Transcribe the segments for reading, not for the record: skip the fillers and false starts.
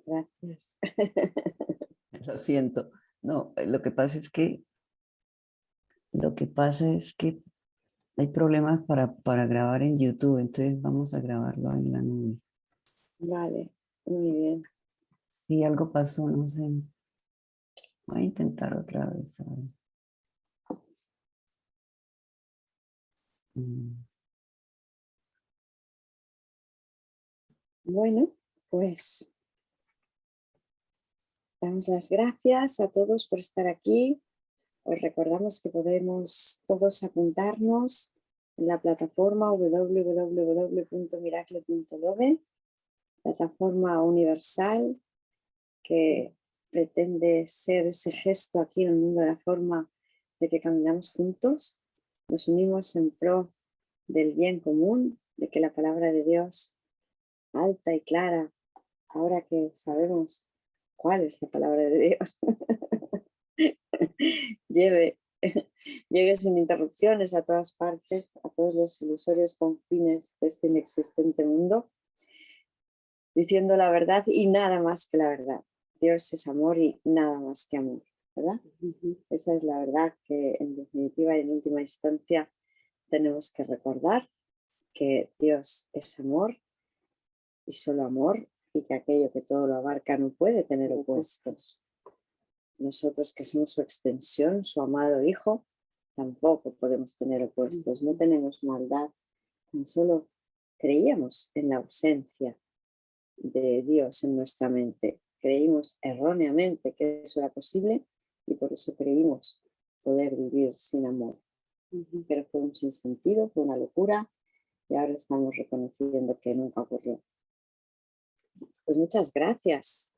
Gracias. Lo siento. No, lo que pasa es que hay problemas para grabar en YouTube, entonces vamos a grabarlo en la nube. Vale, muy bien. Si algo pasó, no sé. Voy a intentar otra vez. A ver. Mm. Bueno, pues damos las gracias a todos por estar aquí. Os recordamos que podemos todos apuntarnos en la plataforma www.miracle.love, plataforma universal que pretende ser ese gesto aquí en el mundo de la forma de que caminamos juntos, nos unimos en pro del bien común, de que la palabra de Dios, alta y clara, ahora que sabemos cuál es la palabra de Dios, lleve, llegue sin interrupciones a todas partes, a todos los ilusorios confines de este inexistente mundo, diciendo la verdad y nada más que la verdad. Dios es amor y nada más que amor, ¿verdad? Esa es la verdad que en definitiva y en última instancia tenemos que recordar, que Dios es amor y solo amor, y que aquello que todo lo abarca no puede tener opuestos. Nosotros que somos su extensión, su amado Hijo, tampoco podemos tener opuestos, no tenemos maldad, tan solo creíamos en la ausencia de Dios en nuestra mente. Creímos erróneamente que eso era posible y por eso creímos poder vivir sin amor. Pero fue un sinsentido, fue una locura y ahora estamos reconociendo que nunca ocurrió. Pues muchas gracias.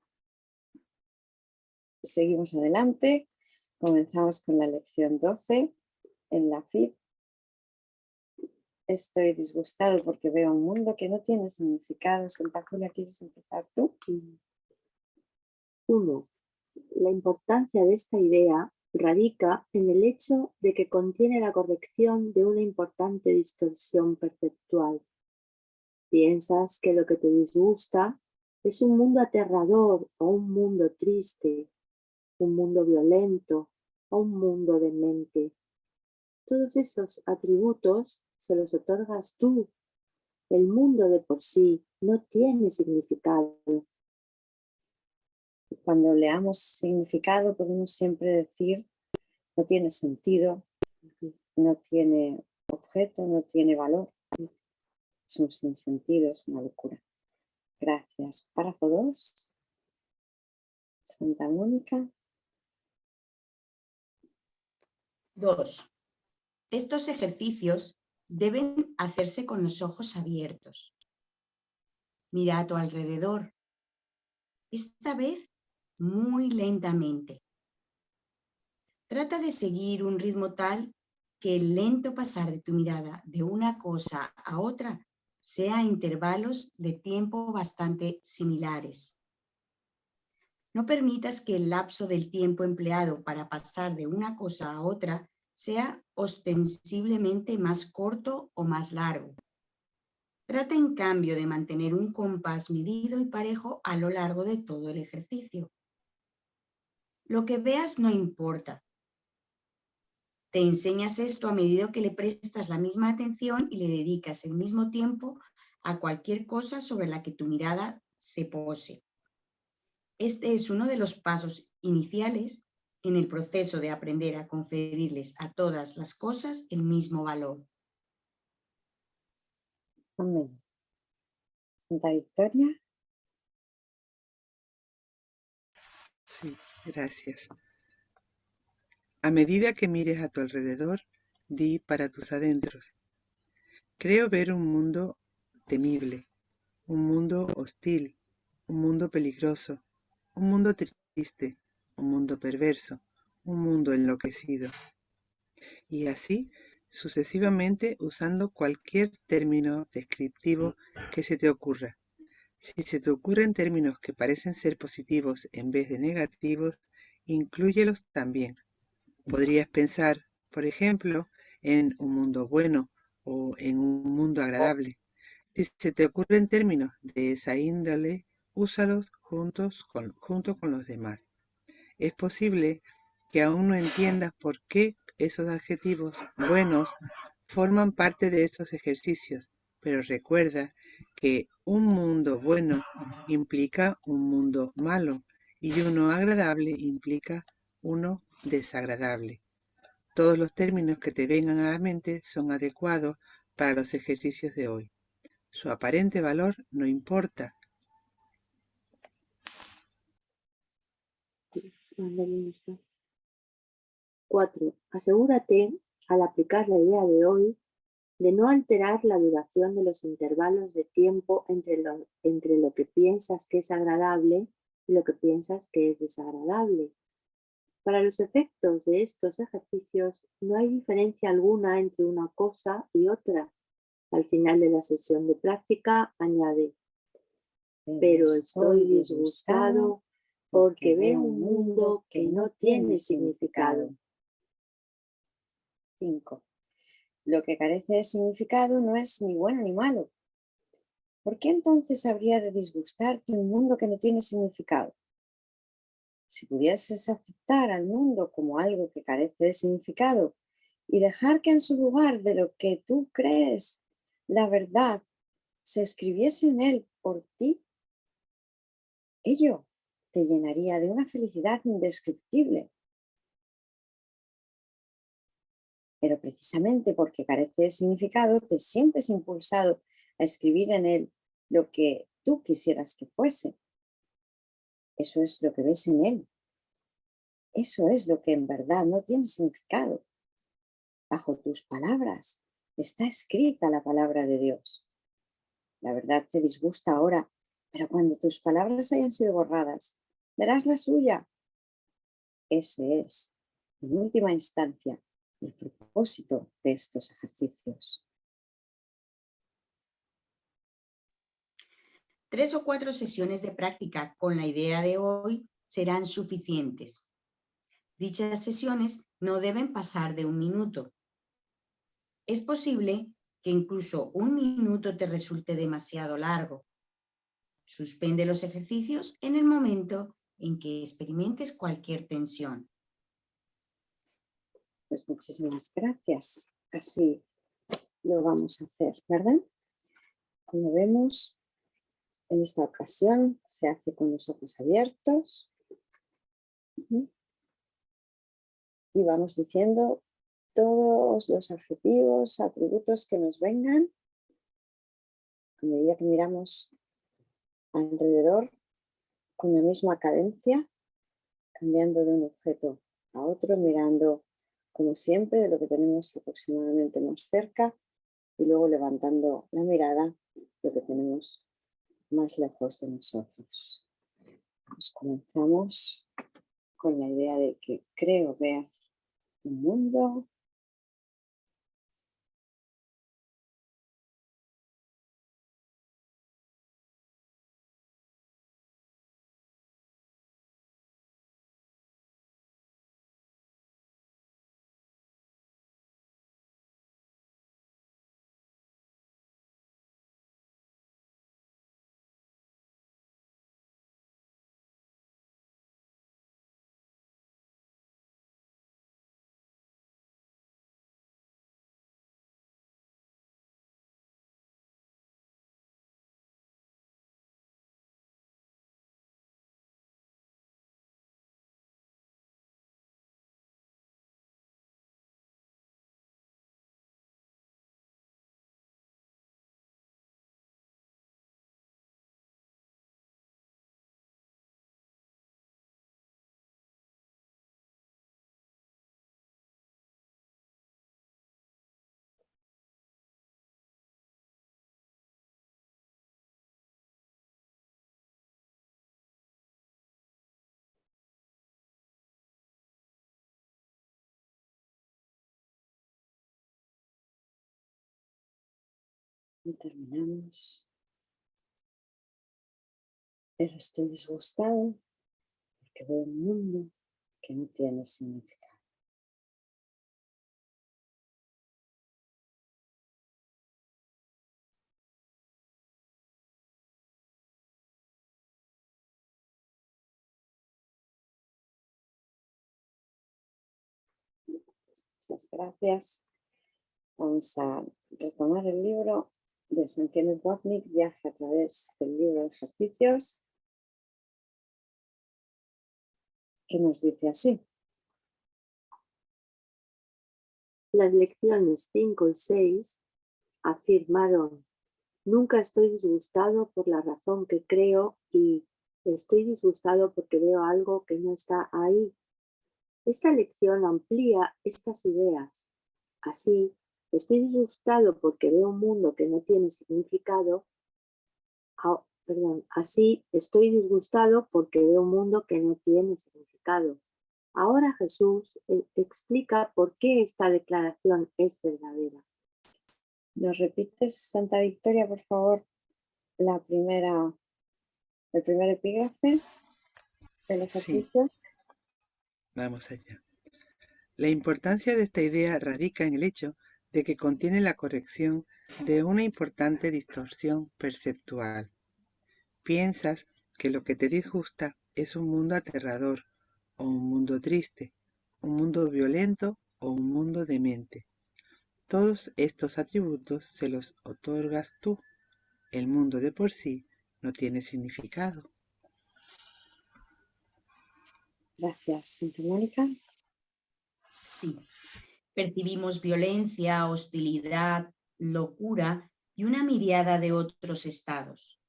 Seguimos adelante. Comenzamos con la lección 12 en la FIB. Estoy disgustado porque veo un mundo que no tiene significado. Santa Julia, ¿quieres empezar tú? 1. La importancia de esta idea radica en el hecho de que contiene la corrección de una importante distorsión perceptual. Piensas que lo que te disgusta es un mundo aterrador o un mundo triste, un mundo violento o un mundo demente. Todos esos atributos se los otorgas tú. El mundo de por sí no tiene significado. Cuando leamos significado podemos siempre decir no tiene sentido, no tiene objeto, no tiene valor. Es un sinsentido, es una locura. Gracias. Párrafo 2. Santa Mónica. 2. Estos ejercicios deben hacerse con los ojos abiertos. Mira a tu alrededor, esta vez muy lentamente. Trata de seguir un ritmo tal que el lento pasar de tu mirada de una cosa a otra sea a intervalos de tiempo bastante similares. No permitas que el lapso del tiempo empleado para pasar de una cosa a otra sea ostensiblemente más corto o más largo. Trata en cambio de mantener un compás medido y parejo a lo largo de todo el ejercicio. Lo que veas no importa. Te enseñas esto a medida que le prestas la misma atención y le dedicas el mismo tiempo a cualquier cosa sobre la que tu mirada se pose. Este es uno de los pasos iniciales en el proceso de aprender a conferirles a todas las cosas el mismo valor. Amén. Santa Victoria. Sí, gracias. A medida que mires a tu alrededor, di para tus adentros: creo ver un mundo temible, un mundo hostil, un mundo peligroso, un mundo triste, un mundo perverso, un mundo enloquecido. Y así sucesivamente, usando cualquier término descriptivo que se te ocurra. Si se te ocurren términos que parecen ser positivos en vez de negativos, inclúyelos también. Podrías pensar, por ejemplo, en un mundo bueno o en un mundo agradable. Si se te ocurren términos de esa índole, úsalos junto con los demás. Es posible que aún no entiendas por qué esos adjetivos buenos forman parte de esos ejercicios, pero recuerda que un mundo bueno implica un mundo malo y uno agradable implica uno desagradable. Todos los términos que te vengan a la mente son adecuados para los ejercicios de hoy. Su aparente valor no importa. Ándale, está. 4. Asegúrate, al aplicar la idea de hoy, de no alterar la duración de los intervalos de tiempo entre lo que piensas que es agradable y lo que piensas que es desagradable. Para los efectos de estos ejercicios no hay diferencia alguna entre una cosa y otra. Al final de la sesión de práctica añade, pero estoy disgustado porque veo un mundo que no tiene significado. 5. Lo que carece de significado no es ni bueno ni malo. ¿Por qué entonces habría de disgustarte un mundo que no tiene significado? Si pudieses aceptar al mundo como algo que carece de significado y dejar que en su lugar de lo que tú crees, la verdad, se escribiese en él por ti, ello te llenaría de una felicidad indescriptible. Pero precisamente porque carece de significado, te sientes impulsado a escribir en él lo que tú quisieras que fuese. Eso es lo que ves en él. Eso es lo que en verdad no tiene significado. Bajo tus palabras está escrita la palabra de Dios. La verdad te disgusta ahora, pero cuando tus palabras hayan sido borradas, verás la suya. Ese es, en última instancia, el propósito de estos ejercicios. 3 o 4 sesiones de práctica con la idea de hoy serán suficientes. Dichas sesiones no deben pasar de 1 minuto. Es posible que incluso 1 minuto te resulte demasiado largo. Suspende los ejercicios en el momento en que experimentes cualquier tensión. Pues muchísimas gracias. Así lo vamos a hacer, ¿verdad? Como vemos, en esta ocasión se hace con los ojos abiertos. Y vamos diciendo todos los adjetivos, atributos que nos vengan a medida que miramos alrededor con la misma cadencia, cambiando de un objeto a otro, mirando como siempre de lo que tenemos aproximadamente más cerca y luego levantando la mirada de lo que tenemos más lejos de nosotros. Pues comenzamos con la idea de que creo ver un mundo y terminamos. Pero estoy disgustado porque veo un mundo que no tiene significado. Muchas gracias. Vamos a retomar el libro de San Kenneth Wapnick, Viaje a través del libro de ejercicios, que nos dice así. Las lecciones 5 y 6 afirmaron: nunca estoy disgustado por la razón que creo y estoy disgustado porque veo algo que no está ahí. Esta lección amplía estas ideas. Así, estoy disgustado porque veo un mundo que no tiene significado. Así, estoy disgustado porque veo un mundo que no tiene significado. Ahora Jesús explica por qué esta declaración es verdadera. ¿Nos repites, Santa Victoria, por favor, el primer epígrafe del ejercicio? Sí, vamos allá. La importancia de esta idea radica en el hecho de que contiene la corrección de una importante distorsión perceptual. Piensas que lo que te disgusta es un mundo aterrador, o un mundo triste, un mundo violento o un mundo demente. Todos estos atributos se los otorgas tú. El mundo de por sí no tiene significado. Gracias, Santa Mónica. Sí. Percibimos violencia, hostilidad, locura y una miriada de otros estados.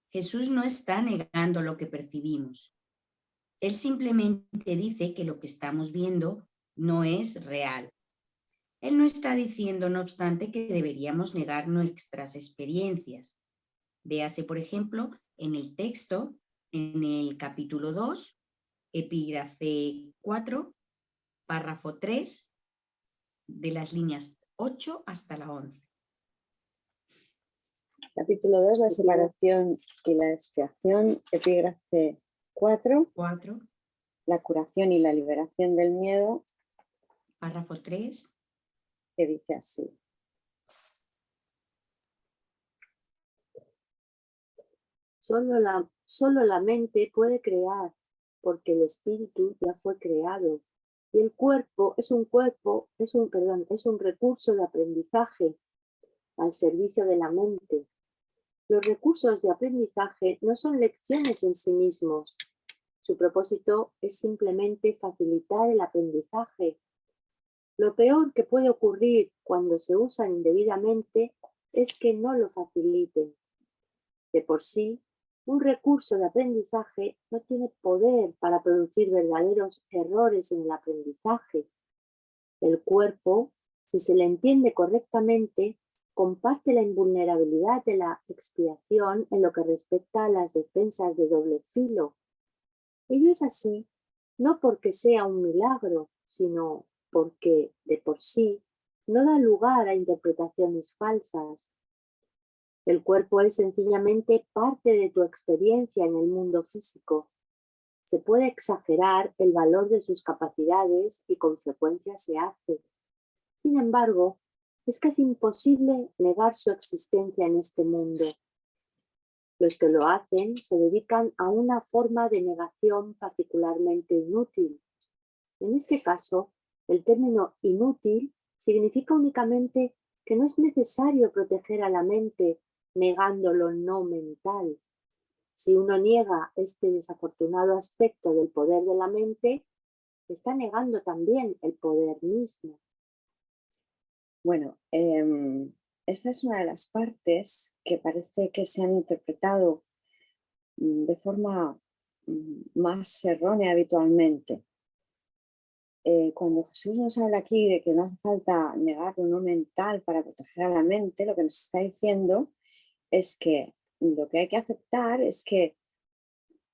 Jesús no está negando lo que percibimos. Él simplemente dice que lo que estamos viendo no es real. Él no está diciendo, no obstante, que deberíamos negar nuestras experiencias. Véase, por ejemplo, en el texto, en el capítulo 2, epígrafe 4, párrafo 3, de las líneas 8 hasta la 11. Capítulo 2, la separación y la expiación, epígrafe 4, la curación y la liberación del miedo, párrafo 3, que dice así. Solo la mente puede crear, porque el espíritu ya fue creado. Y el cuerpo es un recurso de aprendizaje al servicio de la mente. Los recursos de aprendizaje no son lecciones en sí mismos. Su propósito es simplemente facilitar el aprendizaje. Lo peor que puede ocurrir cuando se usan indebidamente es que no lo faciliten. De por sí, un recurso de aprendizaje no tiene poder para producir verdaderos errores en el aprendizaje. El cuerpo, si se le entiende correctamente, comparte la invulnerabilidad de la expiación en lo que respecta a las defensas de doble filo. Ello es así, no porque sea un milagro, sino porque, de por sí, no da lugar a interpretaciones falsas. El cuerpo es sencillamente parte de tu experiencia en el mundo físico. Se puede exagerar el valor de sus capacidades y con frecuencia se hace. Sin embargo, es casi imposible negar su existencia en este mundo. Los que lo hacen se dedican a una forma de negación particularmente inútil. En este caso, el término inútil significa únicamente que no es necesario proteger a la mente negando lo no mental. Si uno niega este desafortunado aspecto del poder de la mente, está negando también el poder mismo. Bueno, esta es una de las partes que parece que se han interpretado de forma más errónea habitualmente. Cuando Jesús nos habla aquí de que no hace falta negar lo no mental para proteger a la mente, lo que nos está diciendo es que lo que hay que aceptar es que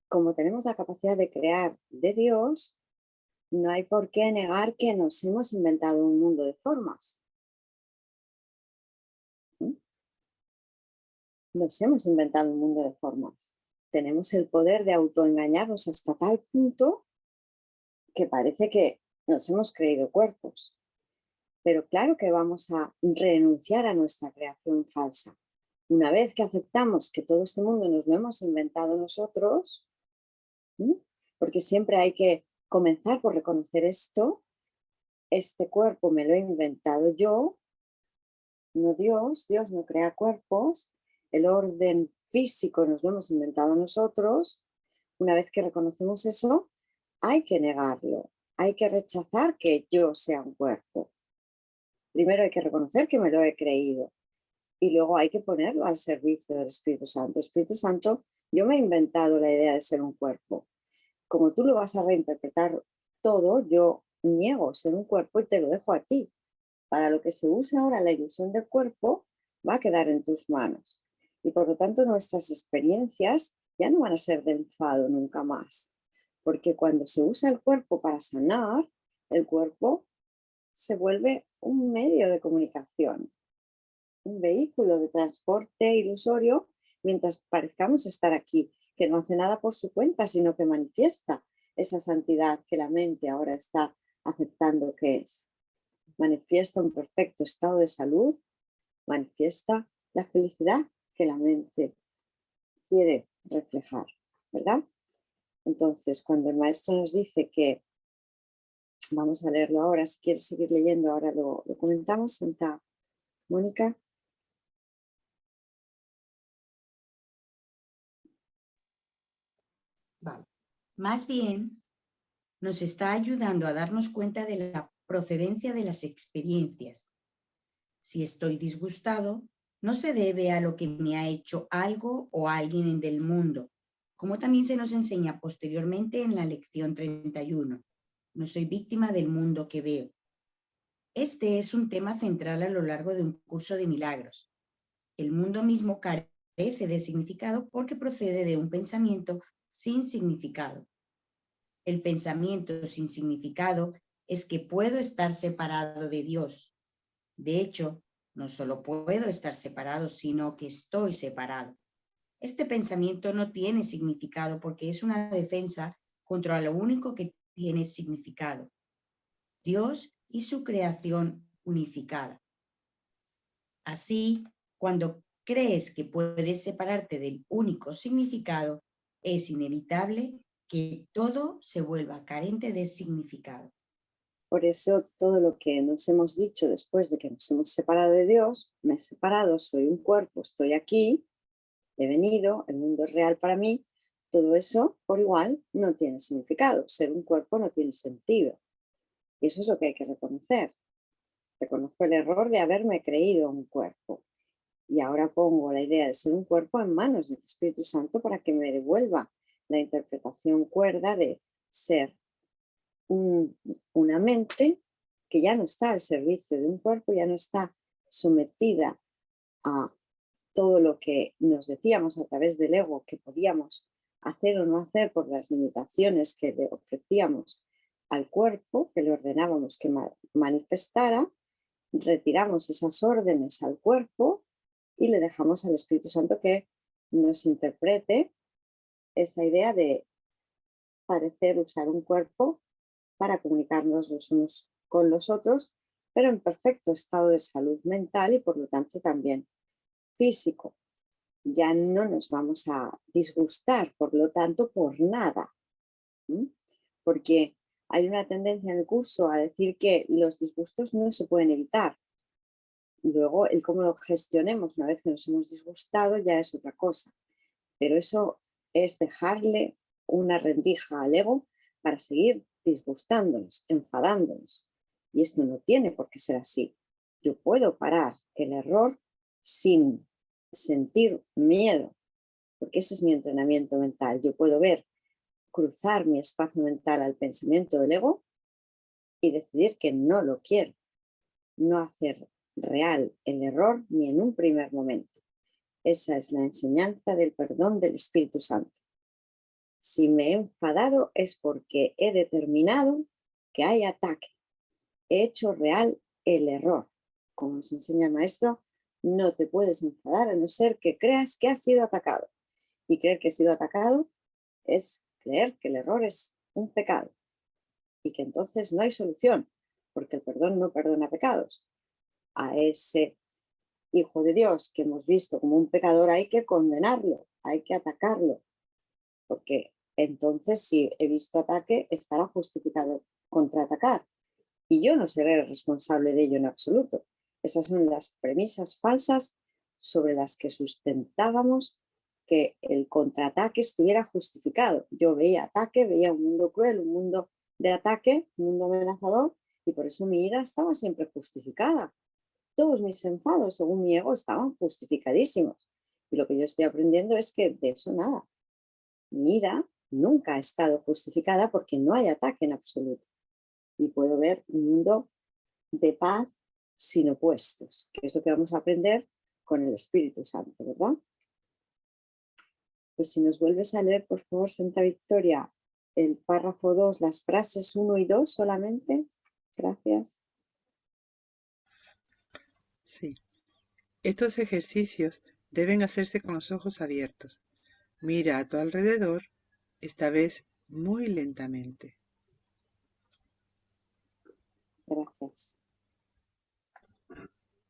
como tenemos la capacidad de crear de Dios, no hay por qué negar que nos hemos inventado un mundo de formas. Nos hemos inventado un mundo de formas. Tenemos el poder de autoengañarnos hasta tal punto que parece que nos hemos creído cuerpos. Pero claro que vamos a renunciar a nuestra creación falsa. Una vez que aceptamos que todo este mundo nos lo hemos inventado nosotros, porque siempre hay que comenzar por reconocer esto, este cuerpo me lo he inventado yo, no Dios, Dios no crea cuerpos, el orden físico nos lo hemos inventado nosotros. Una vez que reconocemos eso, hay que negarlo, hay que rechazar que yo sea un cuerpo. Primero hay que reconocer que me lo he creído y luego hay que ponerlo al servicio del Espíritu Santo. Espíritu Santo, yo me he inventado la idea de ser un cuerpo. Como tú lo vas a reinterpretar todo, yo niego ser un cuerpo y te lo dejo a ti. Para lo que se usa ahora la ilusión del cuerpo, va a quedar en tus manos. Y por lo tanto nuestras experiencias ya no van a ser de enfado nunca más. Porque cuando se usa el cuerpo para sanar, el cuerpo se vuelve un medio de comunicación, un vehículo de transporte ilusorio mientras parezcamos estar aquí, que no hace nada por su cuenta, sino que manifiesta esa santidad que la mente ahora está aceptando que es. Manifiesta un perfecto estado de salud, manifiesta la felicidad que la mente quiere reflejar, ¿verdad? Entonces, cuando el maestro nos dice que, vamos a leerlo ahora, si quieres seguir leyendo, ahora lo comentamos, Santa Mónica. Vale. Más bien, nos está ayudando a darnos cuenta de la procedencia de las experiencias. Si estoy disgustado, no se debe a lo que me ha hecho algo o alguien del mundo, como también se nos enseña posteriormente en la lección 31. No soy víctima del mundo que veo. Este es un tema central a lo largo de un curso de milagros. El mundo mismo carece de significado porque procede de un pensamiento sin significado. El pensamiento sin significado es que puedo estar separado de Dios. De hecho, no solo puedo estar separado, sino que estoy separado. Este pensamiento no tiene significado porque es una defensa contra lo único que tiene significado: Dios y su creación unificada. Así, cuando crees que puedes separarte del único significado, es inevitable que todo se vuelva carente de significado. Por eso todo lo que nos hemos dicho después de que nos hemos separado de Dios, me he separado, soy un cuerpo, estoy aquí, he venido, el mundo es real para mí, todo eso por igual no tiene significado. Ser un cuerpo no tiene sentido. Y eso es lo que hay que reconocer. Reconozco el error de haberme creído un cuerpo. Y ahora pongo la idea de ser un cuerpo en manos del Espíritu Santo para que me devuelva la interpretación cuerda de ser una mente que ya no está al servicio de un cuerpo, ya no está sometida a todo lo que nos decíamos a través del ego que podíamos hacer o no hacer por las limitaciones que le ofrecíamos al cuerpo, que le ordenábamos que manifestara. Retiramos esas órdenes al cuerpo y le dejamos al Espíritu Santo que nos interprete esa idea de parecer usar un cuerpo para comunicarnos los unos con los otros, pero en perfecto estado de salud mental y por lo tanto también físico. Ya no nos vamos a disgustar, por lo tanto, por nada. Porque hay una tendencia en el curso a decir que los disgustos no se pueden evitar. Luego, el cómo lo gestionemos una vez que nos hemos disgustado ya es otra cosa. Pero eso es dejarle una rendija al ego para seguir disgustándonos, enfadándonos. Y esto no tiene por qué ser así. Yo puedo parar el error sin sentir miedo, porque ese es mi entrenamiento mental. Yo puedo cruzar mi espacio mental al pensamiento del ego y decidir que no lo quiero, no hacer real el error ni en un primer momento. Esa es la enseñanza del perdón del Espíritu Santo. Si me he enfadado es porque he determinado que hay ataque. He hecho real el error. Como nos enseña el maestro, no te puedes enfadar a no ser que creas que has sido atacado. Y creer que he sido atacado es creer que el error es un pecado. Y que entonces no hay solución, porque el perdón no perdona pecados. A ese Hijo de Dios que hemos visto como un pecador hay que condenarlo, hay que atacarlo, porque entonces si he visto ataque estará justificado contraatacar. y yo no seré responsable de ello en absoluto. Esas son las premisas falsas sobre las que sustentábamos que el contraataque estuviera justificado. Yo veía ataque, veía un mundo cruel, un mundo de ataque, un mundo amenazador, y por eso mi ira estaba siempre justificada. Todos mis enfados, según mi ego, estaban justificadísimos. Y lo que yo estoy aprendiendo es que de eso nada. Mi ira nunca ha estado justificada porque no hay ataque en absoluto. Y puedo ver un mundo de paz sin opuestos, que es lo que vamos a aprender con el Espíritu Santo, ¿verdad? Pues si nos vuelves a leer, por favor, Santa Victoria, el párrafo 2, las frases 1 y 2 solamente. Gracias. Sí. Estos ejercicios deben hacerse con los ojos abiertos. Mira a tu alrededor, esta vez muy lentamente. Gracias.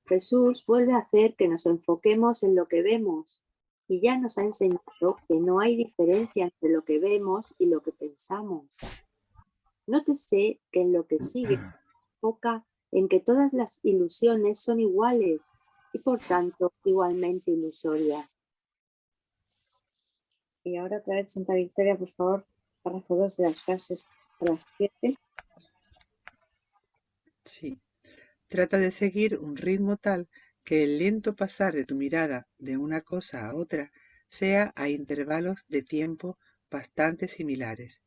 Jesús vuelve a hacer que nos enfoquemos en lo que vemos y ya nos ha enseñado que no hay diferencia entre lo que vemos y lo que pensamos. Nótese que en lo que sigue se enfoca en que todas las ilusiones son iguales y por tanto igualmente ilusorias. Y ahora otra vez, Santa Victoria, por favor, párrafo 2 de las frases a las 7. Sí. Trata de seguir un ritmo tal que el lento pasar de tu mirada de una cosa a otra sea a intervalos de tiempo bastante similares.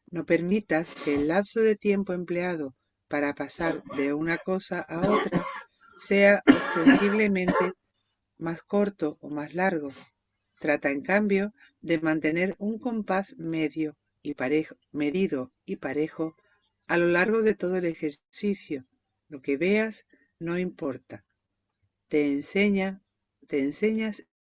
No permitas que el lapso de tiempo empleado para pasar de una cosa a otra sea ostensiblemente más corto o más largo. Trata, en cambio, de mantener un compás medido y parejo a lo largo de todo el ejercicio. Lo que veas no importa. Te enseñas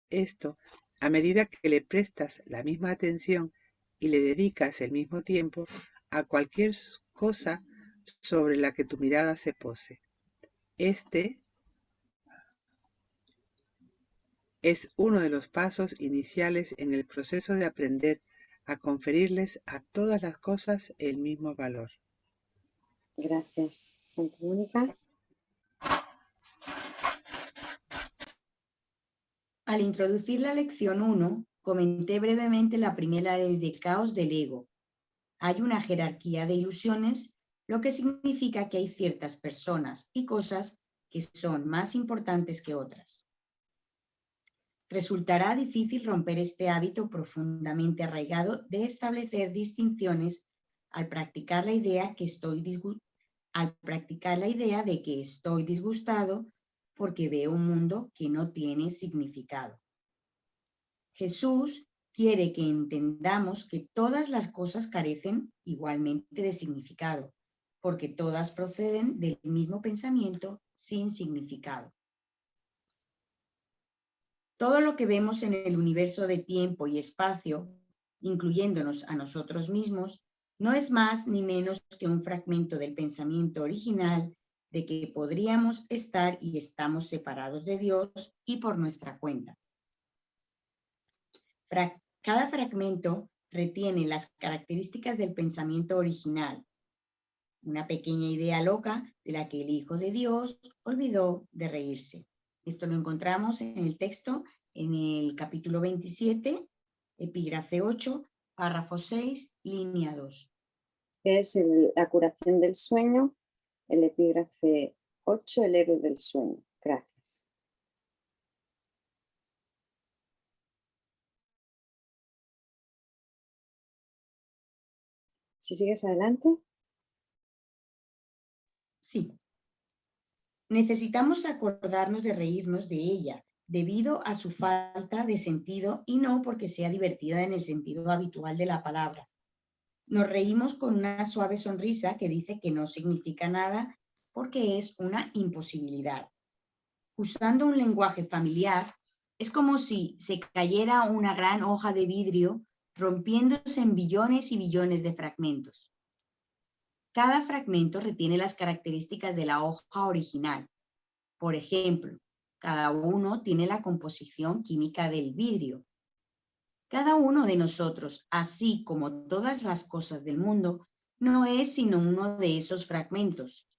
esto a medida que le prestas la misma atención y le dedicas el mismo tiempo a cualquier cosa sobre la que tu mirada se pose. Este es uno de los pasos iniciales en el proceso de aprender a conferirles a todas las cosas el mismo valor. Gracias, Santa Mónica. Al introducir la lección 1, comenté brevemente la primera ley del caos del ego. Hay una jerarquía de ilusiones, lo que significa que hay ciertas personas y cosas que son más importantes que otras. Resultará difícil romper este hábito profundamente arraigado de establecer distinciones al practicar la idea de que estoy disgustado porque veo un mundo que no tiene significado. Jesús quiere que entendamos que todas las cosas carecen igualmente de significado, porque todas proceden del mismo pensamiento sin significado. Todo lo que vemos en el universo de tiempo y espacio, incluyéndonos a nosotros mismos, no es más ni menos que un fragmento del pensamiento original de que podríamos estar y estamos separados de Dios y por nuestra cuenta. Cada fragmento retiene las características del pensamiento original, una pequeña idea loca de la que el Hijo de Dios olvidó de reírse. Esto lo encontramos en el texto, en el capítulo 27, epígrafe 8, párrafo 6, línea 2. Es la curación del sueño, el epígrafe 8, el héroe del sueño. Gracias. Si sigues adelante. Sí. Necesitamos acordarnos de reírnos de ella, debido a su falta de sentido y no porque sea divertida en el sentido habitual de la palabra. Nos reímos con una suave sonrisa que dice que no significa nada porque es una imposibilidad. Usando un lenguaje familiar, es como si se cayera una gran hoja de vidrio rompiéndose en billones y billones de fragmentos. Cada fragmento retiene las características de la hoja original. Por ejemplo, cada uno tiene la composición química del vidrio. Cada uno de nosotros, así como todas las cosas del mundo, no es sino uno de esos fragmentos,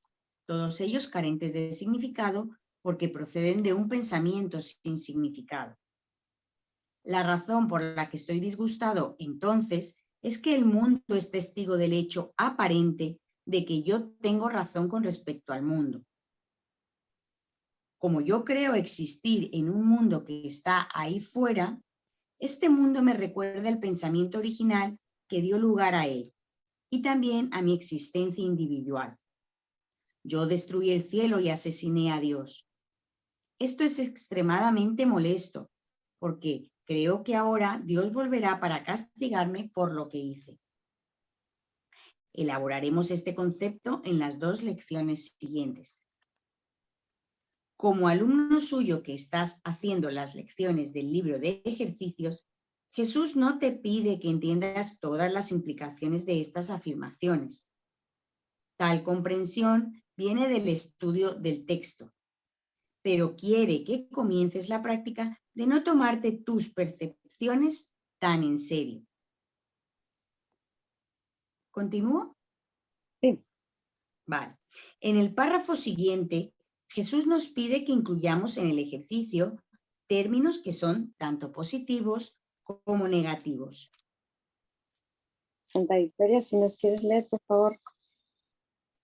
todos ellos carentes de significado porque proceden de un pensamiento sin significado. La razón por la que estoy disgustado, entonces, es que el mundo es testigo del hecho aparente de que yo tengo razón con respecto al mundo. Como yo creo existir en un mundo que está ahí fuera, este mundo me recuerda el pensamiento original que dio lugar a él y también a mi existencia individual. Yo destruí el cielo y asesiné a Dios. Esto es extremadamente molesto, porque creo que ahora Dios volverá para castigarme por lo que hice. Elaboraremos este concepto en las 2 lecciones siguientes. Como alumno suyo que estás haciendo las lecciones del libro de ejercicios, Jesús no te pide que entiendas todas las implicaciones de estas afirmaciones. Tal comprensión viene del estudio del texto, pero quiere que comiences la práctica de no tomarte tus percepciones tan en serio. ¿Continúo? Sí. Vale. En el párrafo siguiente, Jesús nos pide que incluyamos en el ejercicio términos que son tanto positivos como negativos. Santa Victoria, si nos quieres leer, por favor,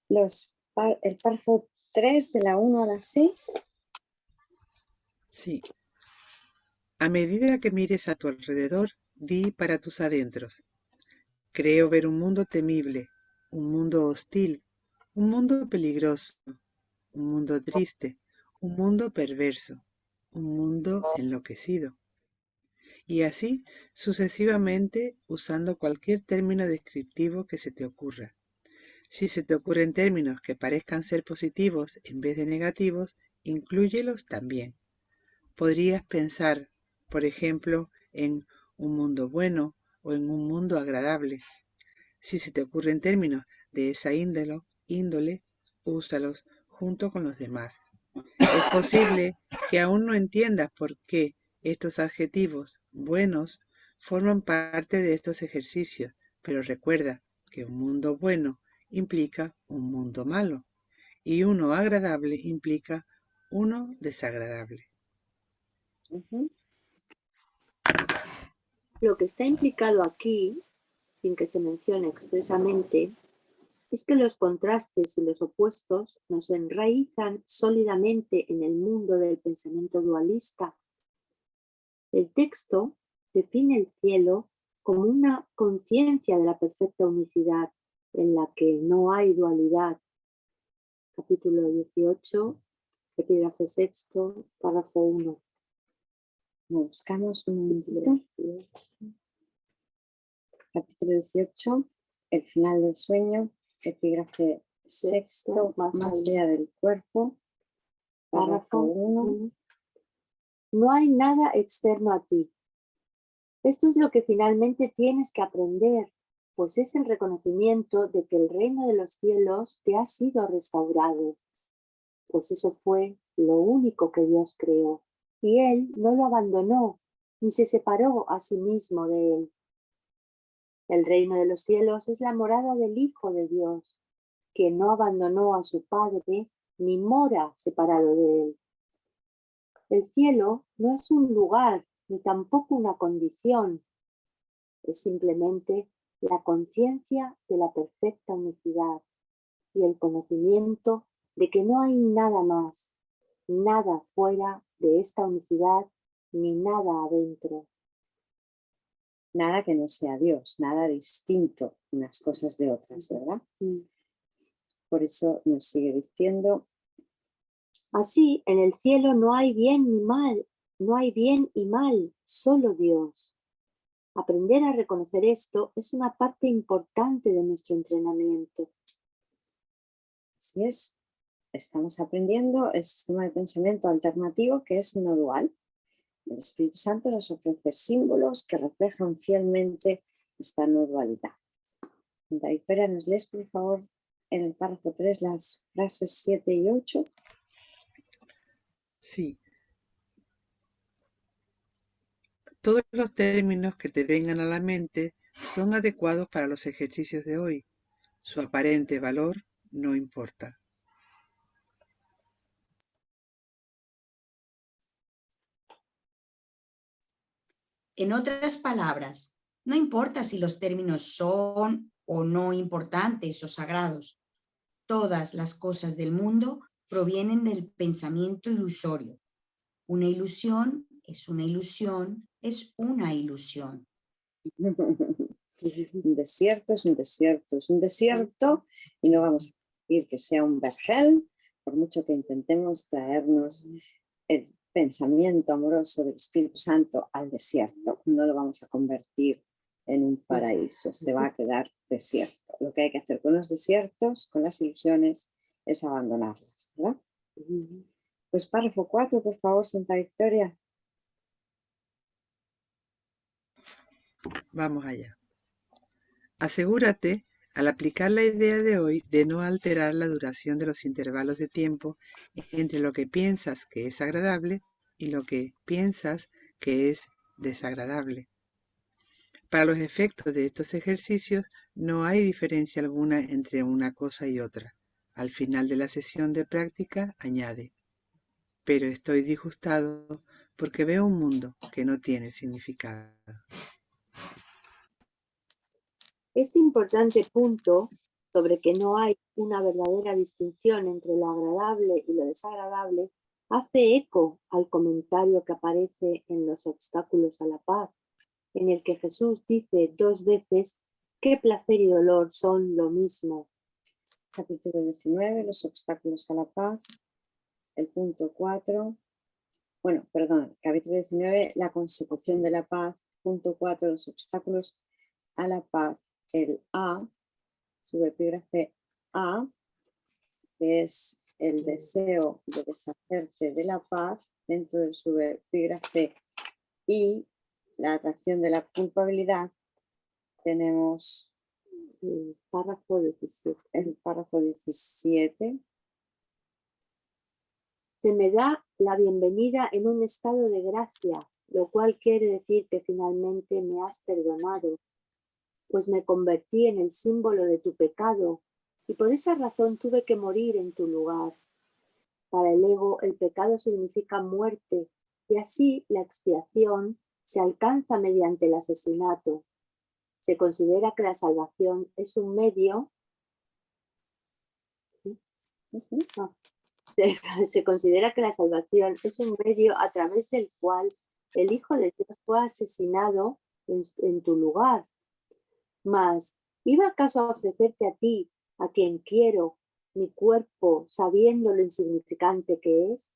el párrafo 3 de la 1 a la 6. Sí. A medida que mires a tu alrededor, di para tus adentros. Creo ver un mundo temible, un mundo hostil, un mundo peligroso, un mundo triste, un mundo perverso, un mundo enloquecido. Y así sucesivamente usando cualquier término descriptivo que se te ocurra. Si se te ocurren términos que parezcan ser positivos en vez de negativos, inclúyelos también. Podrías pensar, por ejemplo, en un mundo bueno o en un mundo agradable. Si se te ocurren términos de esa índole, úsalos junto con los demás. Es posible que aún no entiendas por qué estos adjetivos buenos forman parte de estos ejercicios, pero recuerda que un mundo bueno implica un mundo malo y uno agradable implica uno desagradable. Lo que está implicado aquí, sin que se mencione expresamente, es que los contrastes y los opuestos nos enraizan sólidamente en el mundo del pensamiento dualista. El texto define el cielo como una conciencia de la perfecta unicidad en la que no hay dualidad. Capítulo 18, epígrafe 6, párrafo 1. Buscamos un momentito. Capítulo 18, el final del sueño, epígrafe 6, más allá del cuerpo, párrafo 1. No hay nada externo a ti. Esto es lo que finalmente tienes que aprender, pues es el reconocimiento de que el reino de los cielos te ha sido restaurado, pues eso fue lo único que Dios creó, y Él no lo abandonó, ni se separó a sí mismo de Él. El reino de los cielos es la morada del Hijo de Dios, que no abandonó a su Padre, ni mora separado de Él. El cielo no es un lugar, ni tampoco una condición, es simplemente la conciencia de la perfecta unicidad y el conocimiento de que no hay nada más, nada fuera de esta unicidad, ni nada adentro. Nada que no sea Dios, nada distinto unas cosas de otras, ¿verdad? Por eso nos sigue diciendo: así, en el cielo no hay bien ni mal, no hay bien y mal, solo Dios. Aprender a reconocer esto es una parte importante de nuestro entrenamiento. Así es, estamos aprendiendo el sistema de pensamiento alternativo que es no dual. El Espíritu Santo nos ofrece símbolos que reflejan fielmente esta no dualidad. Santa Victoria, ¿nos lees, por favor, en el párrafo 3 las frases 7 y 8? Sí. Todos los términos que te vengan a la mente son adecuados para los ejercicios de hoy. Su aparente valor no importa. En otras palabras, no importa si los términos son o no importantes o sagrados. Todas las cosas del mundo provienen del pensamiento ilusorio. Una ilusión es una ilusión, es una ilusión. Un desierto es un desierto, es un desierto y no vamos a decir que sea un vergel, por mucho que intentemos traernos el pensamiento amoroso del Espíritu Santo al desierto. No lo vamos a convertir en un paraíso, se va a quedar desierto. Lo que hay que hacer con los desiertos, con las ilusiones, es abandonarlas, ¿verdad? Pues párrafo 4, por favor, Santa Victoria. Vamos allá. Asegúrate, al aplicar la idea de hoy, de no alterar la duración de los intervalos de tiempo entre lo que piensas que es agradable y lo que piensas que es desagradable. Para los efectos de estos ejercicios no hay diferencia alguna entre una cosa y otra. Al final de la sesión de práctica añade: pero estoy disgustado porque veo un mundo que no tiene significado. Este importante punto sobre que no hay una verdadera distinción entre lo agradable y lo desagradable hace eco al comentario que aparece en Los obstáculos a la paz, en el que Jesús dice 2 veces que placer y dolor son lo mismo. Capítulo 19, los obstáculos a la paz. El punto 4. Bueno, perdón, capítulo 19, la consecución de la paz. Punto 4, los obstáculos a la paz. El A, subepígrafe A, que es el deseo de deshacerte de la paz, dentro del subepígrafe I, la atracción de la culpabilidad, tenemos El párrafo 17. el párrafo 17. Se me da la bienvenida en un estado de gracia, lo cual quiere decir que finalmente me has perdonado, pues me convertí en el símbolo de tu pecado y por esa razón tuve que morir en tu lugar. Para el ego, el pecado significa muerte y así la expiación se alcanza mediante el asesinato. Se considera que la salvación es un medio. Se considera que la salvación es un medio a través del cual el Hijo de Dios fue asesinado en tu lugar. Mas, ¿iba acaso a ofrecerte a ti, a quien quiero, mi cuerpo, sabiendo lo insignificante que es?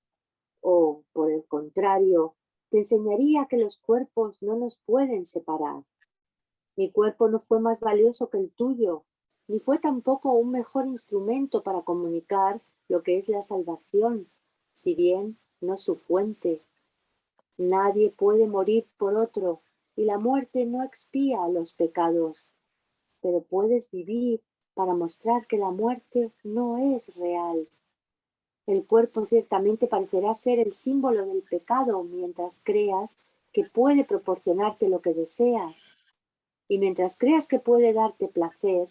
O, por el contrario, te enseñaría que los cuerpos no nos pueden separar. Mi cuerpo no fue más valioso que el tuyo, ni fue tampoco un mejor instrumento para comunicar lo que es la salvación, si bien no su fuente. Nadie puede morir por otro, y la muerte no expía los pecados. Pero puedes vivir para mostrar que la muerte no es real. El cuerpo ciertamente parecerá ser el símbolo del pecado mientras creas que puede proporcionarte lo que deseas. Y mientras creas que puede darte placer,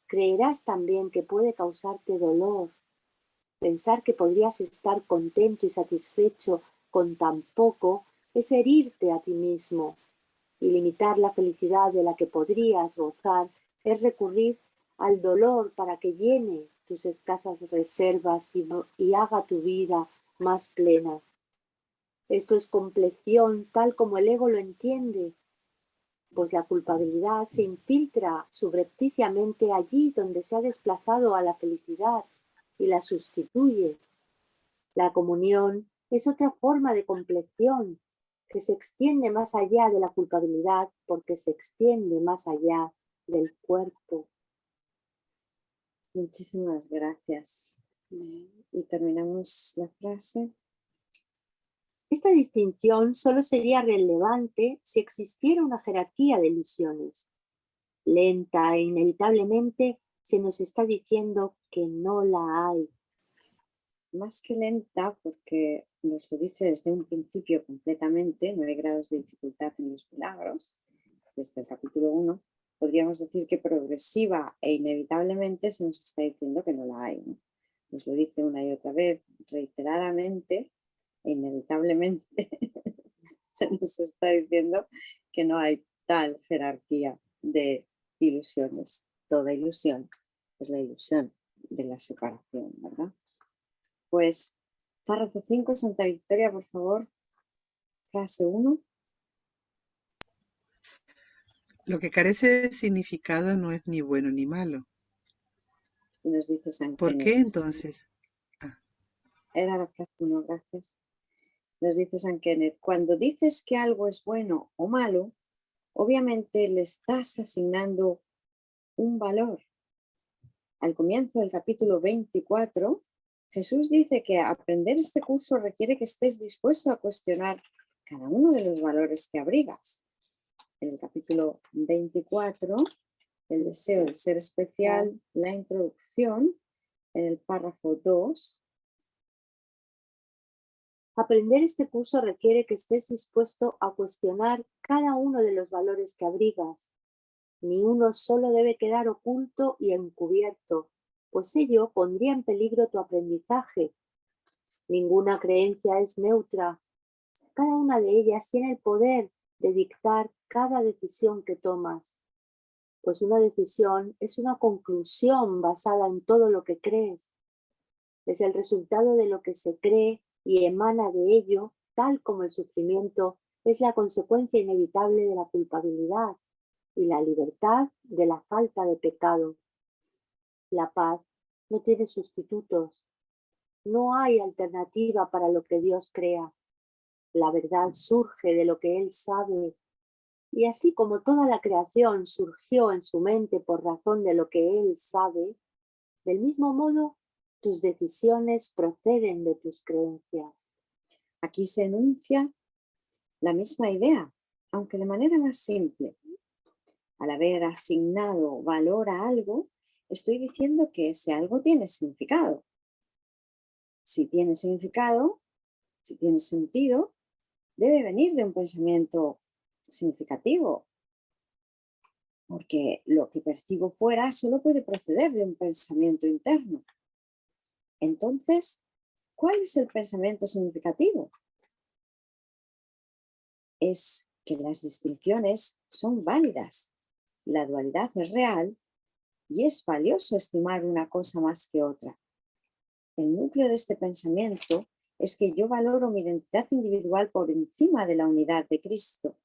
creerás también que puede causarte dolor. Pensar que podrías estar contento y satisfecho con tan poco es herirte a ti mismo. Y limitar la felicidad de la que podrías gozar es recurrir al dolor para que llene tus escasas reservas y haga tu vida más plena. Esto es compleción tal como el ego lo entiende, pues la culpabilidad se infiltra subrepticiamente allí donde se ha desplazado a la felicidad y la sustituye. La comunión es otra forma de compleción que se extiende más allá de la culpabilidad porque se extiende más allá del cuerpo. Muchísimas gracias. Y terminamos la frase. Esta distinción solo sería relevante si existiera una jerarquía de ilusiones. Lenta e inevitablemente se nos está diciendo que no la hay. Más que lenta, porque nos lo dice desde un principio completamente, no hay grados de dificultad en los milagros, desde el capítulo 1, podríamos decir que progresiva e inevitablemente se nos está diciendo que no la hay, ¿no? Nos lo dice una y otra vez, reiteradamente e inevitablemente se nos está diciendo que no hay tal jerarquía de ilusiones. Toda ilusión es la ilusión de la separación, ¿verdad? Pues, párrafo 5, Santa Victoria, por favor, frase 1. Lo que carece de significado no es ni bueno ni malo. Y nos dice San ¿Por qué Kenneth. entonces? Era la frase 1, gracias. Nos dice San Kenneth, cuando dices que algo es bueno o malo, obviamente le estás asignando un valor. Al comienzo del capítulo 24, Jesús dice que aprender este curso requiere que estés dispuesto a cuestionar cada uno de los valores que abrigas. En el capítulo 24, el deseo de ser especial, la introducción, en el párrafo 2. Aprender este curso requiere que estés dispuesto a cuestionar cada uno de los valores que abrigas. Ni uno solo debe quedar oculto y encubierto, pues ello pondría en peligro tu aprendizaje. Ninguna creencia es neutra. Cada una de ellas tiene el poder de dictar cada decisión que tomas, pues una decisión es una conclusión basada en todo lo que crees. Es el resultado de lo que se cree y emana de ello, tal como el sufrimiento es la consecuencia inevitable de la culpabilidad y la libertad de la falta de pecado. La paz no tiene sustitutos. No hay alternativa para lo que Dios crea. La verdad surge de lo que Él sabe. Y así como toda la creación surgió en su mente por razón de lo que Él sabe, del mismo modo, tus decisiones proceden de tus creencias. Aquí se enuncia la misma idea, aunque de manera más simple. Al haber asignado valor a algo, estoy diciendo que ese algo tiene significado. Si tiene significado, si tiene sentido, debe venir de un pensamiento significativo, porque lo que percibo fuera solo puede proceder de un pensamiento interno. Entonces, ¿cuál es el pensamiento significativo? Es que las distinciones son válidas, la dualidad es real y es valioso estimar una cosa más que otra. El núcleo de este pensamiento es que yo valoro mi identidad individual por encima de la unidad de Cristo,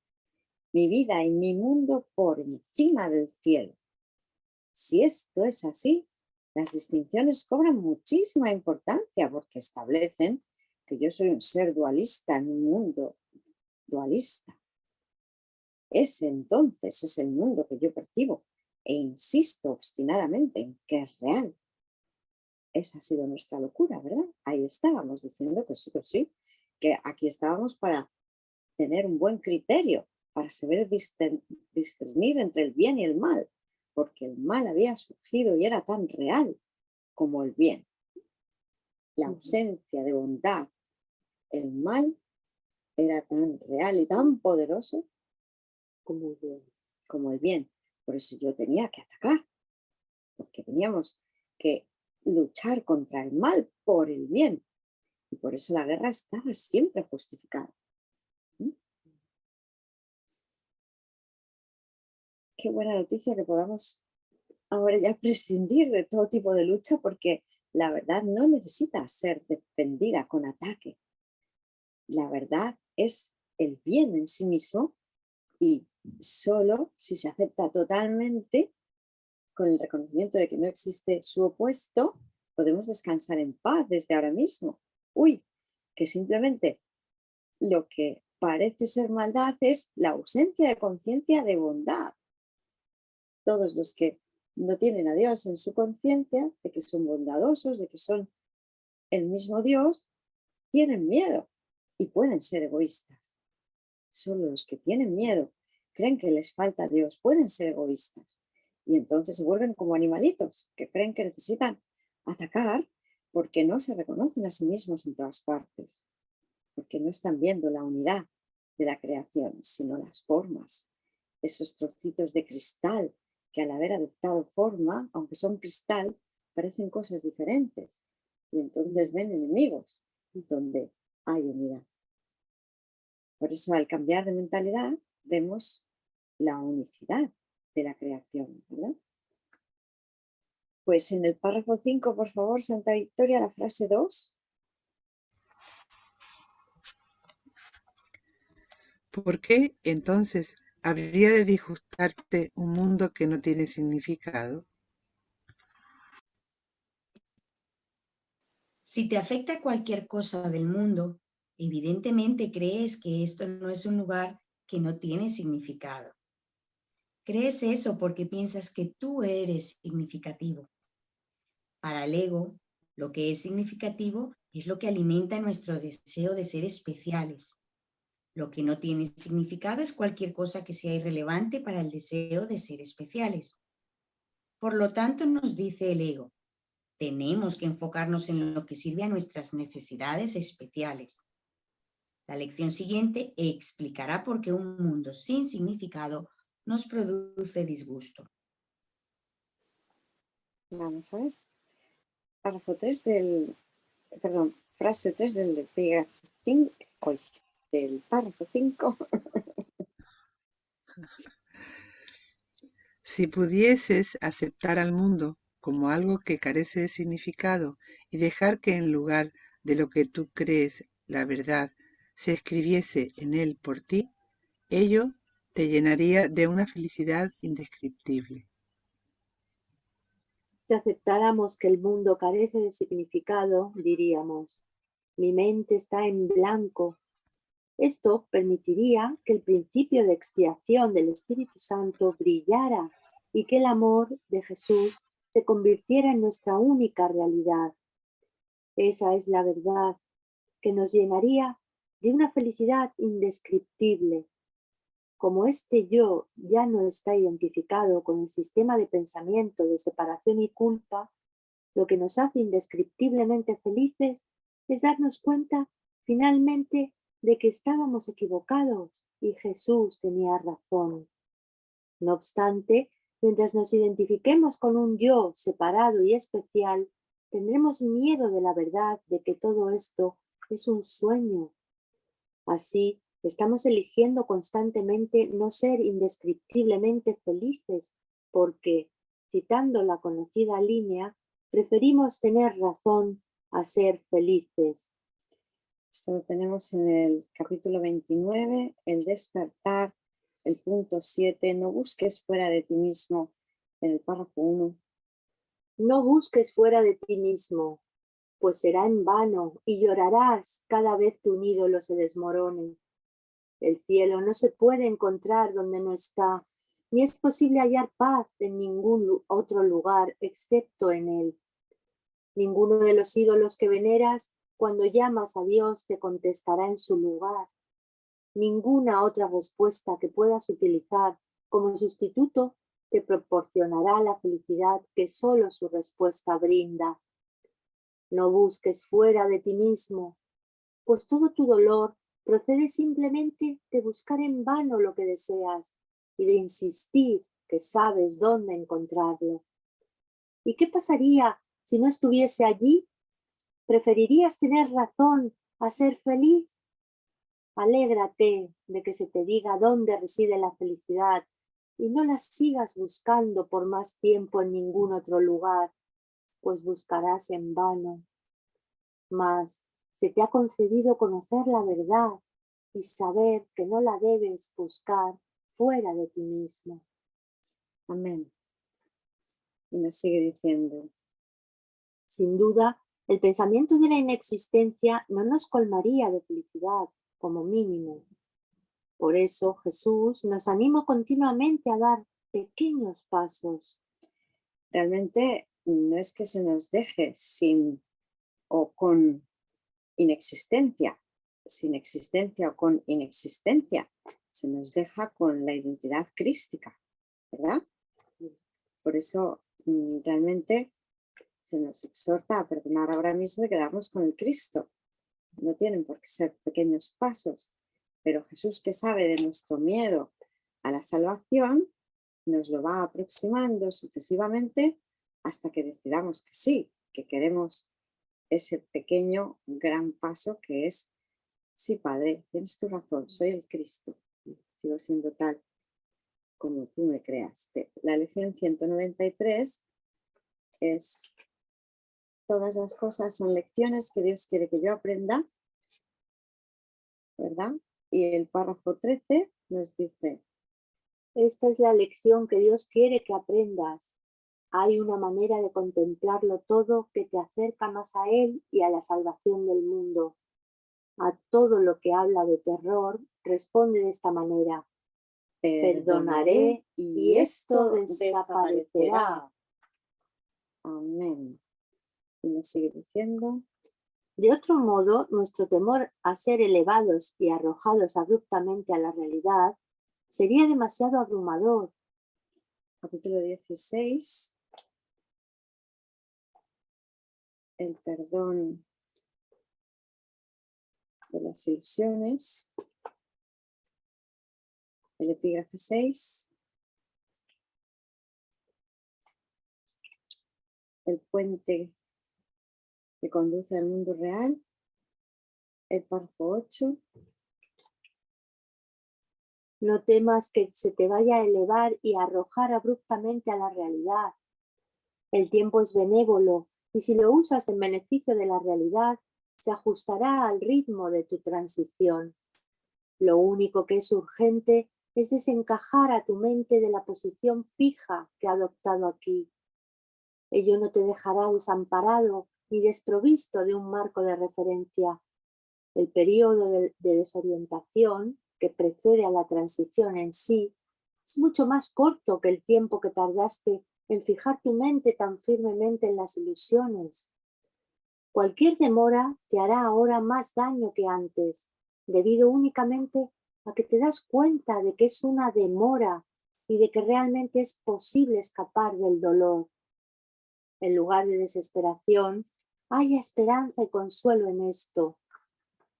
mi vida y mi mundo por encima del cielo. Si esto es así, las distinciones cobran muchísima importancia porque establecen que yo soy un ser dualista en un mundo dualista. Ese entonces es el mundo que yo percibo e insisto obstinadamente en que es real. Esa ha sido nuestra locura, ¿verdad? Ahí estábamos diciendo que sí, que aquí estábamos para tener un buen criterio, para saber discernir entre el bien y el mal, porque el mal había surgido y era tan real como el bien. La ausencia de bondad, el mal, era tan real y tan poderoso como el bien. Por eso yo tenía que atacar, porque teníamos que luchar contra el mal por el bien. Y por eso la guerra estaba siempre justificada. Qué buena noticia que podamos ahora ya prescindir de todo tipo de lucha, porque la verdad no necesita ser defendida con ataque. La verdad es el bien en sí mismo y solo si se acepta totalmente con el reconocimiento de que no existe su opuesto, podemos descansar en paz desde ahora mismo. Que simplemente lo que parece ser maldad es la ausencia de conciencia de bondad. Todos los que no tienen a Dios en su conciencia, de que son bondadosos, de que son el mismo Dios, tienen miedo y pueden ser egoístas. Solo los que tienen miedo, creen que les falta Dios, pueden ser egoístas. Y entonces se vuelven como animalitos que creen que necesitan atacar porque no se reconocen a sí mismos en todas partes, porque no están viendo la unidad de la creación, sino las formas esos trocitos de cristal que al haber adoptado forma, aunque son cristal, parecen cosas diferentes. Y entonces ven enemigos donde hay unidad. Por eso al cambiar de mentalidad vemos la unicidad de la creación, ¿verdad? Pues en el párrafo 5, por favor, Santa Victoria, la frase 2. ¿Por qué entonces habría de disgustarte un mundo que no tiene significado? Si te afecta cualquier cosa del mundo, evidentemente crees que esto no es un lugar que no tiene significado. Crees eso porque piensas que tú eres significativo. Para el ego, lo que es significativo es lo que alimenta nuestro deseo de ser especiales. Lo que no tiene significado es cualquier cosa que sea irrelevante para el deseo de ser especiales. Por lo tanto, nos dice el ego, tenemos que enfocarnos en lo que sirve a nuestras necesidades especiales. La lección siguiente explicará por qué un mundo sin significado nos produce disgusto. Vamos a ver. Párrafo 3 del, perdón, frase 3 del epígrafe 5, del párrafo 5. Si pudieses aceptar al mundo como algo que carece de significado y dejar que en lugar de lo que tú crees la verdad se escribiese en él por ti, ello te llenaría de una felicidad indescriptible. Si aceptáramos que el mundo carece de significado, diríamos, mi mente está en blanco. Esto permitiría que el principio de expiación del Espíritu Santo brillara y que el amor de Jesús se convirtiera en nuestra única realidad. Esa es la verdad que nos llenaría de una felicidad indescriptible. Como este yo ya no está identificado con el sistema de pensamiento de separación y culpa, lo que nos hace indescriptiblemente felices es darnos cuenta finalmente de que estábamos equivocados y Jesús tenía razón. No obstante, mientras nos identifiquemos con un yo separado y especial, tendremos miedo de la verdad de que todo esto es un sueño. Así, estamos eligiendo constantemente no ser indescriptiblemente felices porque, citando la conocida línea, preferimos tener razón a ser felices. Esto lo tenemos en el capítulo 29, el despertar, el punto 7, no busques fuera de ti mismo, en el párrafo 1. No busques fuera de ti mismo, pues será en vano y llorarás cada vez que un ídolo se desmorone. El cielo no se puede encontrar donde no está, ni es posible hallar paz en ningún otro lugar excepto en él. Ninguno de los ídolos que veneras, cuando llamas a Dios, te contestará en su lugar. Ninguna otra respuesta que puedas utilizar como sustituto te proporcionará la felicidad que solo su respuesta brinda. No busques fuera de ti mismo, pues todo tu dolor procede simplemente de buscar en vano lo que deseas y de insistir que sabes dónde encontrarlo. ¿Y qué pasaría si no estuviese allí? ¿Preferirías tener razón a ser feliz? Alégrate de que se te diga dónde reside la felicidad y no la sigas buscando por más tiempo en ningún otro lugar, pues buscarás en vano. Mas se te ha concedido conocer la verdad y saber que no la debes buscar fuera de ti mismo. Amén. Y nos sigue diciendo, sin duda, el pensamiento de la inexistencia no nos colmaría de felicidad, como mínimo. Por eso Jesús nos anima continuamente a dar pequeños pasos. Realmente no es que se nos deje sin o con inexistencia, sin existencia o con inexistencia, se nos deja con la identidad crística, ¿verdad? Por eso realmente se nos exhorta a perdonar ahora mismo y quedarnos con el Cristo. No tienen por qué ser pequeños pasos, pero Jesús, que sabe de nuestro miedo a la salvación, nos lo va aproximando sucesivamente hasta que decidamos que sí, que queremos ese pequeño gran paso que es: sí, Padre, tienes tu razón, soy el Cristo, sigo siendo tal como tú me creaste. La lección 193 es: todas las cosas son lecciones que Dios quiere que yo aprenda, ¿verdad? Y el párrafo 13 nos dice: esta es la lección que Dios quiere que aprendas. Hay una manera de contemplarlo todo que te acerca más a Él y a la salvación del mundo. A todo lo que habla de terror, responde de esta manera: perdonaré y esto desaparecerá. Amén. Y nos sigue diciendo: De otro modo, nuestro temor a ser elevados y arrojados abruptamente a la realidad sería demasiado abrumador. capítulo 16, el perdón de las ilusiones, el epígrafe 6, el puente que conduce al mundo real, el párrafo 8. No temas que se te vaya a elevar y a arrojar abruptamente a la realidad. El tiempo es benévolo y si lo usas en beneficio de la realidad, se ajustará al ritmo de tu transición. Lo único que es urgente es desencajar a tu mente de la posición fija que ha adoptado aquí. Ello no te dejará desamparado ni desprovisto de un marco de referencia. El periodo de desorientación que precede a la transición en sí es mucho más corto que el tiempo que tardaste en fijar tu mente tan firmemente en las ilusiones. Cualquier demora te hará ahora más daño que antes, debido únicamente a que te das cuenta de que es una demora y de que realmente es posible escapar del dolor. En lugar de desesperación, haya esperanza y consuelo en esto.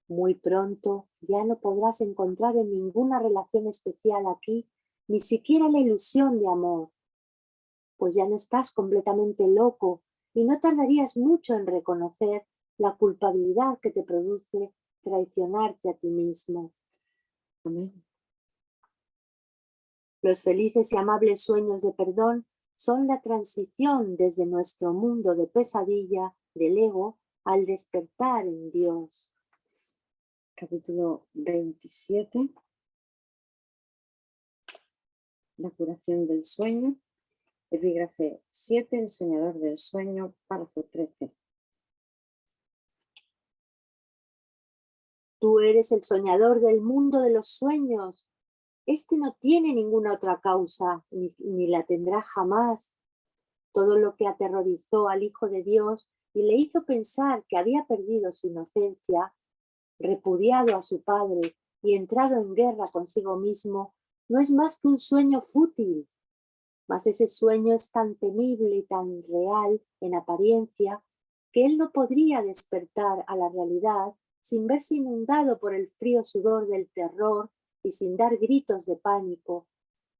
Muy pronto ya no podrás encontrar en ninguna relación especial aquí ni siquiera la ilusión de amor, pues ya no estás completamente loco y no tardarías mucho en reconocer la culpabilidad que te produce traicionarte a ti mismo. Amén. Los felices y amables sueños de perdón son la transición desde nuestro mundo de pesadilla del ego al despertar en Dios. Capítulo 27, la curación del sueño, epígrafe 7, el soñador del sueño, párrafo 13. Tú eres el soñador del mundo de los sueños. Este no tiene ninguna otra causa, ni la tendrá jamás. Todo lo que aterrorizó al Hijo de Dios y le hizo pensar que había perdido su inocencia, repudiado a su Padre y entrado en guerra consigo mismo, no es más que un sueño fútil. Mas ese sueño es tan temible y tan real en apariencia que él no podría despertar a la realidad sin verse inundado por el frío sudor del terror y sin dar gritos de pánico,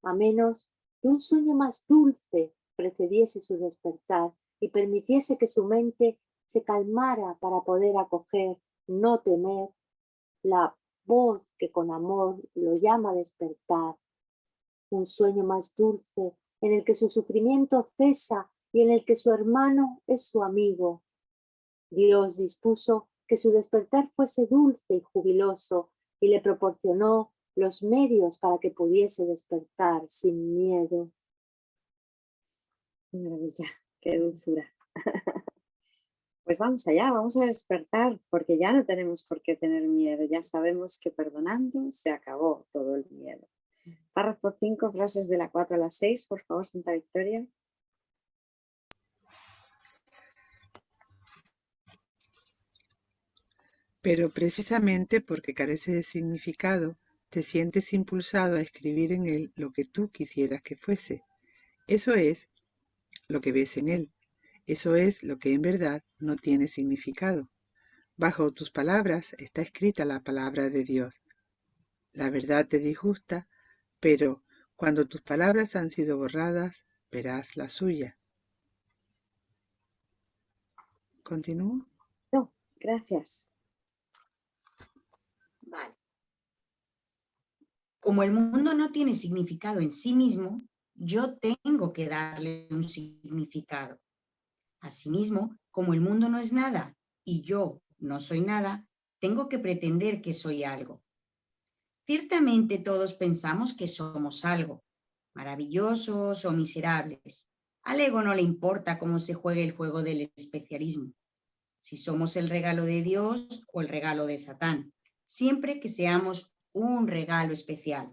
a menos que un sueño más dulce precediese su despertar y permitiese que su mente se calmara para poder acoger, no temer, la voz que con amor lo llama a despertar. Un sueño más dulce en el que su sufrimiento cesa y en el que su hermano es su amigo. Dios dispuso que su despertar fuese dulce y jubiloso y le proporcionó los medios para que pudiese despertar sin miedo. Qué maravilla, qué dulzura. Pues vamos allá, vamos a despertar, porque ya no tenemos por qué tener miedo. Ya sabemos que perdonando se acabó todo el miedo. Párrafo 5, frases de la 4 a la 6, por favor, Santa Victoria. Pero precisamente porque carece de significado, te sientes impulsado a escribir en él lo que tú quisieras que fuese. Eso es lo que ves en él. Eso es lo que en verdad no tiene significado. Bajo tus palabras está escrita la palabra de Dios. La verdad te disgusta, pero Cuando tus palabras han sido borradas, verás la suya. ¿Continúo? No, gracias. Vale. Como el mundo no tiene significado en sí mismo, yo tengo que darle un significado. Asimismo, como el mundo no es nada y yo no soy nada, tengo que pretender que soy algo. Ciertamente todos pensamos que somos algo, maravillosos o miserables. Al ego no le importa cómo se juegue el juego del especialismo, si somos el regalo de Dios o el regalo de Satán, siempre que seamos un regalo especial.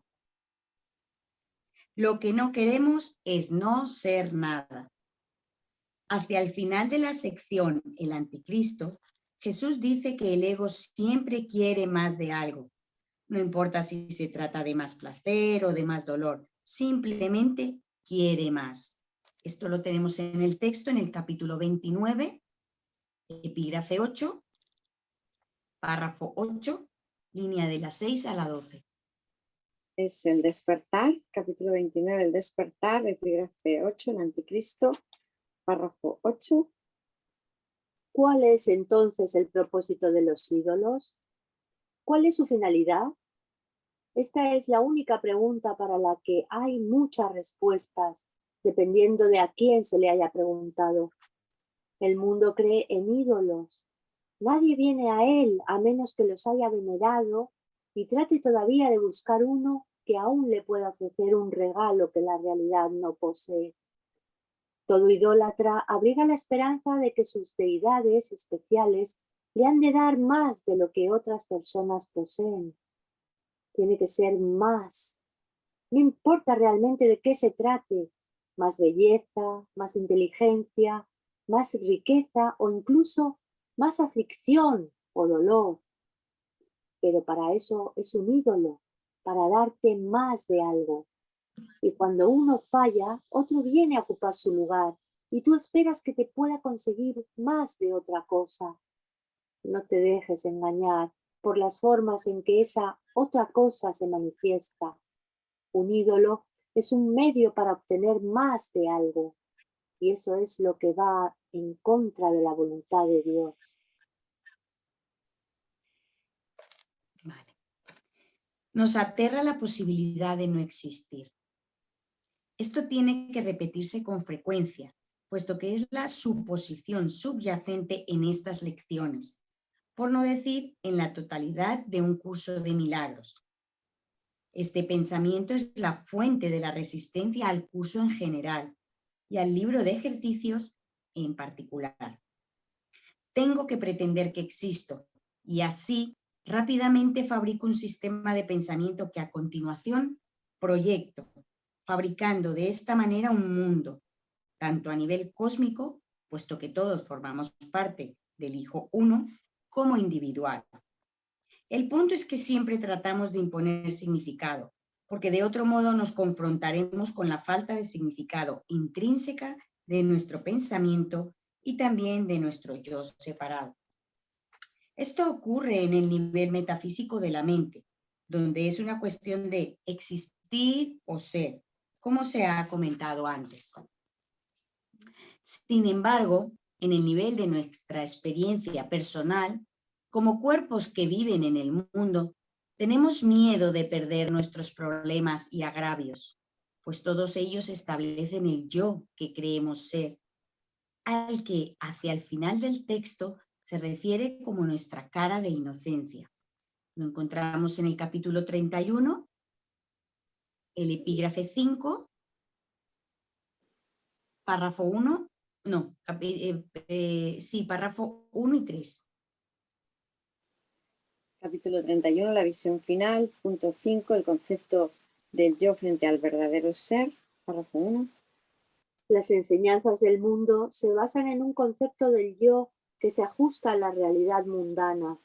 Lo que no queremos es no ser nada. Hacia el final de la sección, el anticristo, Jesús dice que el ego siempre quiere más de algo. No importa si se trata de más placer o de más dolor, simplemente quiere más. Esto lo tenemos en el texto, en el capítulo 29, epígrafe 8, párrafo 8, línea de la 6 a la 12. Es el despertar, capítulo 29, el despertar, epígrafe 8, el anticristo, párrafo 8. ¿Cuál es entonces el propósito de los ídolos? ¿Cuál es su finalidad? Esta es la única pregunta para la que hay muchas respuestas, dependiendo de a quién se le haya preguntado. El mundo cree en ídolos. Nadie viene a él a menos que los haya venerado y trate todavía de buscar uno que aún le pueda ofrecer un regalo que la realidad no posee. Todo idólatra abriga la esperanza de que sus deidades especiales le han de dar más de lo que otras personas poseen. Tiene que ser más. No importa realmente de qué se trate, más belleza, más inteligencia, más riqueza o incluso más aflicción o dolor. Pero para eso es un ídolo, para darte más de algo. Y cuando uno falla, otro viene a ocupar su lugar y tú esperas que te pueda conseguir más de otra cosa. No te dejes engañar por las formas en que esa otra cosa se manifiesta. Un ídolo es un medio para obtener más de algo y eso es lo que va en contra de la voluntad de Dios. Vale. Nos aterra la posibilidad de no existir. Esto tiene que repetirse con frecuencia, puesto que es la suposición subyacente en estas lecciones, por no decir en la totalidad de un curso de milagros. Este pensamiento es la fuente de la resistencia al curso en general y al libro de ejercicios en particular. Tengo que pretender que existo y así rápidamente fabrico un sistema de pensamiento que a continuación proyecto, fabricando de esta manera un mundo, tanto a nivel cósmico, puesto que todos formamos parte del Hijo Uno, como individual. El punto es que siempre tratamos de imponer significado, porque de otro modo nos confrontaremos con la falta de significado intrínseca de nuestro pensamiento y también de nuestro yo separado. Esto ocurre en el nivel metafísico de la mente, donde es una cuestión de existir o ser, como se ha comentado antes. Sin embargo, en el nivel de nuestra experiencia personal, como cuerpos que viven en el mundo, tenemos miedo de perder nuestros problemas y agravios, pues todos ellos establecen el yo que creemos ser, al que hacia el final del texto se refiere como nuestra cara de inocencia. Lo encontramos en el capítulo 31, el epígrafe 5, párrafo 1, no, párrafo 1 y 3. Capítulo 31, la visión final, punto 5, el concepto del yo frente al verdadero ser, párrafo 1. Las enseñanzas del mundo se basan en un concepto del yo que se ajusta a la realidad mundana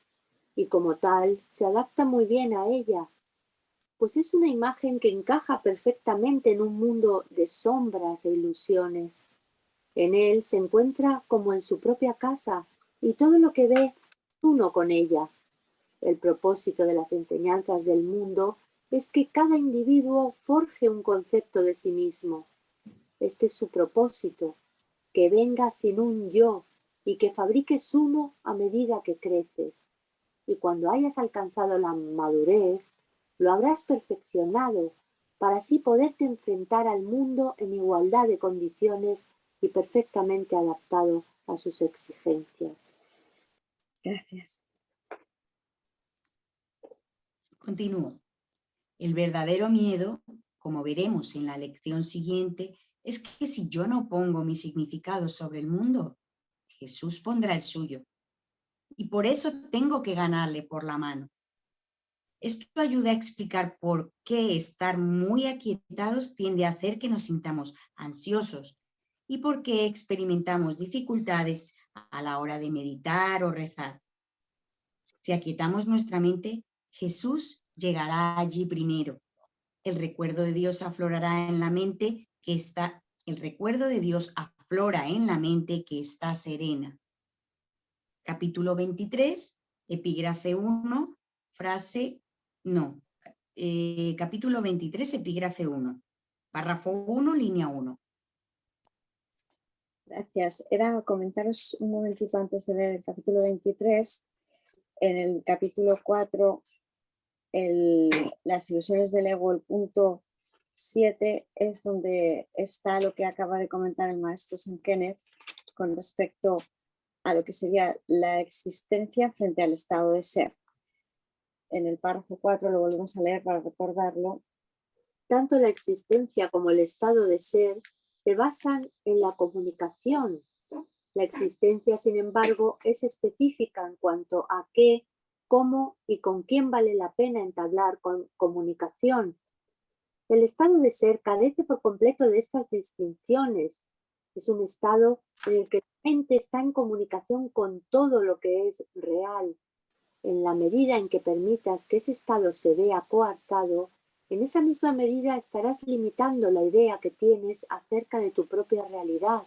y como tal se adapta muy bien a ella, pues es una imagen que encaja perfectamente en un mundo de sombras e ilusiones. En él se encuentra como en su propia casa y todo lo que ve uno con ella. El propósito de las enseñanzas del mundo es que cada individuo forje un concepto de sí mismo. Este es su propósito, que venga sin un yo y que fabriques uno a medida que creces. Y cuando hayas alcanzado la madurez, lo habrás perfeccionado para así poderte enfrentar al mundo en igualdad de condiciones y perfectamente adaptado a sus exigencias. Gracias. Continúo. El verdadero miedo, como veremos en la lección siguiente, es que si yo no pongo mi significado sobre el mundo, Jesús pondrá el suyo. Y por eso tengo que ganarle por la mano. Esto ayuda a explicar por qué estar muy aquietados tiende a hacer que nos sintamos ansiosos y por qué experimentamos dificultades a la hora de meditar o rezar. Si aquietamos nuestra mente, Jesús llegará allí primero. El recuerdo de Dios aflorará en la mente que está, el recuerdo de Dios aflora en la mente que está serena. Capítulo 23, epígrafe 1, capítulo 23, epígrafe 1, párrafo 1, línea 1. Gracias. Era comentaros un momentito antes de ver el capítulo 23. En el capítulo 4, las ilusiones del ego, el punto 7, es donde está lo que acaba de comentar el maestro St. Kenneth con respecto a lo que sería la existencia frente al estado de ser. En el párrafo 4 lo volvemos a leer para recordarlo. Tanto la existencia como el estado de ser se basan en la comunicación. La existencia, sin embargo, es específica en cuanto a qué, cómo y con quién vale la pena entablar comunicación. El estado de ser carece por completo de estas distinciones. Es un estado en el que la mente está en comunicación con todo lo que es real. En la medida en que permitas que ese estado se vea coartado, en esa misma medida estarás limitando la idea que tienes acerca de tu propia realidad,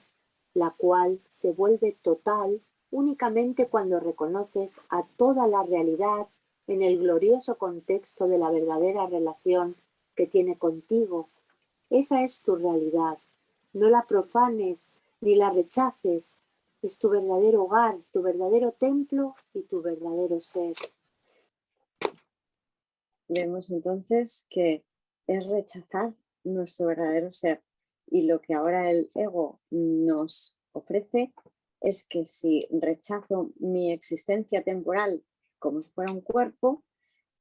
la cual se vuelve total únicamente cuando reconoces a toda la realidad en el glorioso contexto de la verdadera relación que tiene contigo. Esa es tu realidad. No la profanes ni la rechaces. Es tu verdadero hogar, tu verdadero templo y tu verdadero ser. Vemos entonces que es rechazar nuestro verdadero ser, y lo que ahora el ego nos ofrece es que si rechazo mi existencia temporal como si fuera un cuerpo,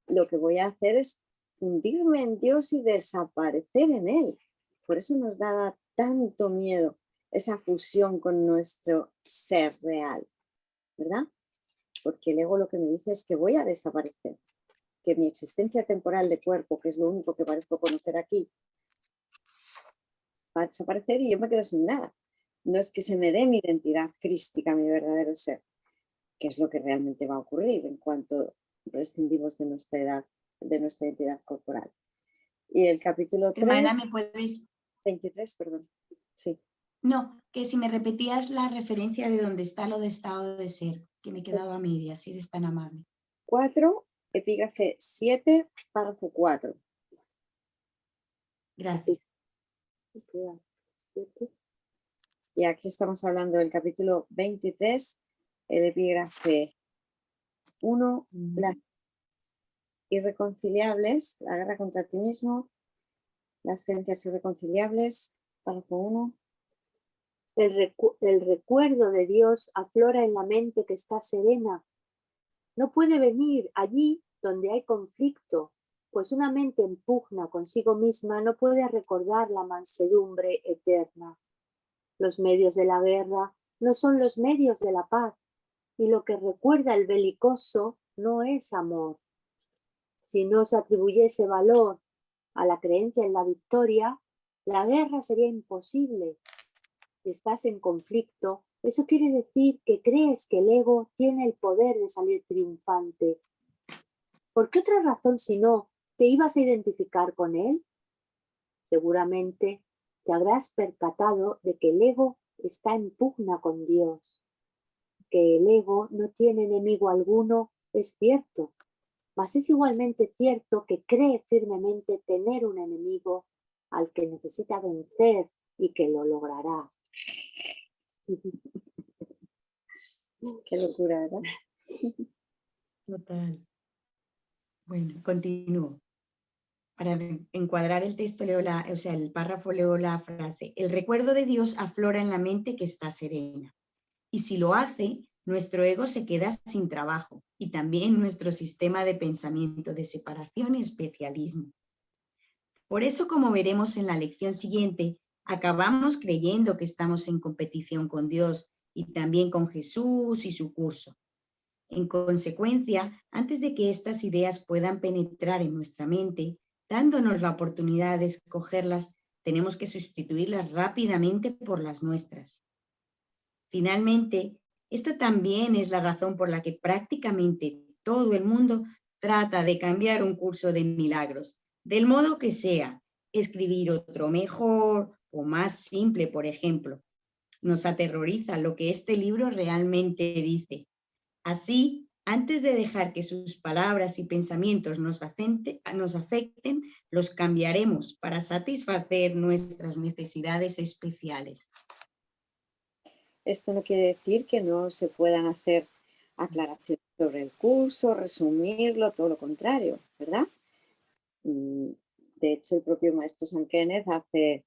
lo que voy a hacer es hundirme en Dios y desaparecer en Él. Por eso nos da tanto miedo esa fusión con nuestro ser real, ¿verdad? Porque el ego lo que me dice es que voy a desaparecer, que mi existencia temporal de cuerpo, que es lo único que parezco conocer aquí, va a desaparecer y yo me quedo sin nada. No es que se me dé mi identidad crística, mi verdadero ser, que es lo que realmente va a ocurrir en cuanto prescindimos de nuestra identidad corporal. Y el capítulo 3... Hermana, ¿me puedes...? 23, perdón. Sí. No, que si me repetías la referencia de dónde está lo de estado de ser, que me quedaba a medias, si eres tan amable. 4, epígrafe 7, párrafo 4. Gracias. Y aquí estamos hablando del capítulo 23, el epígrafe 1, las irreconciliables, la guerra contra ti mismo, las creencias irreconciliables, párrafo 1. El recuerdo de Dios aflora en la mente que está serena. No puede venir allí donde hay conflicto, pues una mente en pugna consigo misma no puede recordar la mansedumbre eterna. Los medios de la guerra no son los medios de la paz, y lo que recuerda el belicoso no es amor. Si no se atribuyese valor a la creencia en la victoria, la guerra sería imposible. Si estás en conflicto, eso quiere decir que crees que el ego tiene el poder de salir triunfante. ¿Por qué otra razón si no te ibas a identificar con él? Seguramente te habrás percatado de que el ego está en pugna con Dios. Que el ego no tiene enemigo alguno es cierto, mas es igualmente cierto que cree firmemente tener un enemigo al que necesita vencer y que lo logrará. Qué locura, ¿verdad? Total. Bueno, continúo. Para encuadrar el texto, el párrafo, leo la frase. El recuerdo de Dios aflora en la mente que está serena. Y si lo hace, nuestro ego se queda sin trabajo y también nuestro sistema de pensamiento de separación y especialismo. Por eso, como veremos en la lección siguiente, acabamos creyendo que estamos en competición con Dios y también con Jesús y su curso. En consecuencia, antes de que estas ideas puedan penetrar en nuestra mente, dándonos la oportunidad de escogerlas, tenemos que sustituirlas rápidamente por las nuestras. Finalmente, esta también es la razón por la que prácticamente todo el mundo trata de cambiar un curso de milagros, del modo que sea, escribir otro mejor o más simple, por ejemplo. Nos aterroriza lo que este libro realmente dice. Así, antes de dejar que sus palabras y pensamientos nos afecten, los cambiaremos para satisfacer nuestras necesidades especiales. Esto no quiere decir que no se puedan hacer aclaraciones sobre el curso, resumirlo, todo lo contrario, ¿verdad? De hecho, el propio maestro San Kenneth hace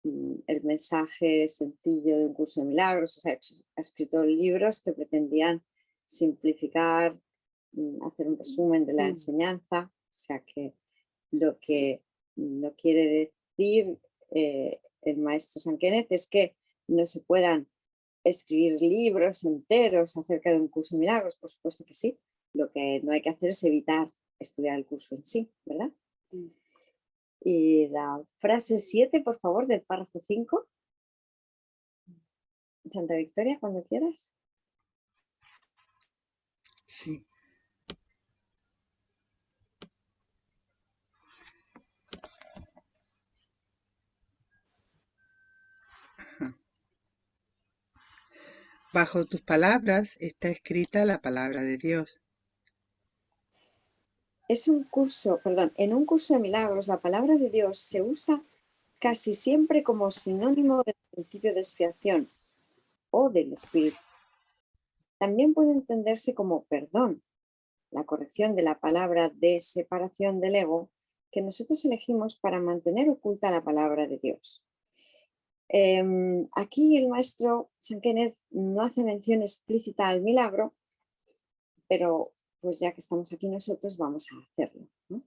el mensaje sencillo de un curso de milagros, o sea, ha escrito libros que pretendían simplificar, hacer un resumen de la enseñanza, o sea que lo que no quiere decir el maestro San Kenneth es que no se puedan escribir libros enteros acerca de un curso de milagros, por supuesto que sí. Lo que no hay que hacer es evitar estudiar el curso en sí, ¿verdad? Y la frase 7, por favor, del párrafo 5. Santa Victoria, cuando quieras. Sí. Bajo tus palabras está escrita la palabra de Dios. En un curso de milagros, la palabra de Dios se usa casi siempre como sinónimo del principio de expiación o del espíritu. También puede entenderse como perdón, la corrección de la palabra de separación del ego que nosotros elegimos para mantener oculta la palabra de Dios. Aquí el maestro San Kenneth no hace mención explícita al milagro, pero pues ya que estamos aquí nosotros vamos a hacerlo, ¿no?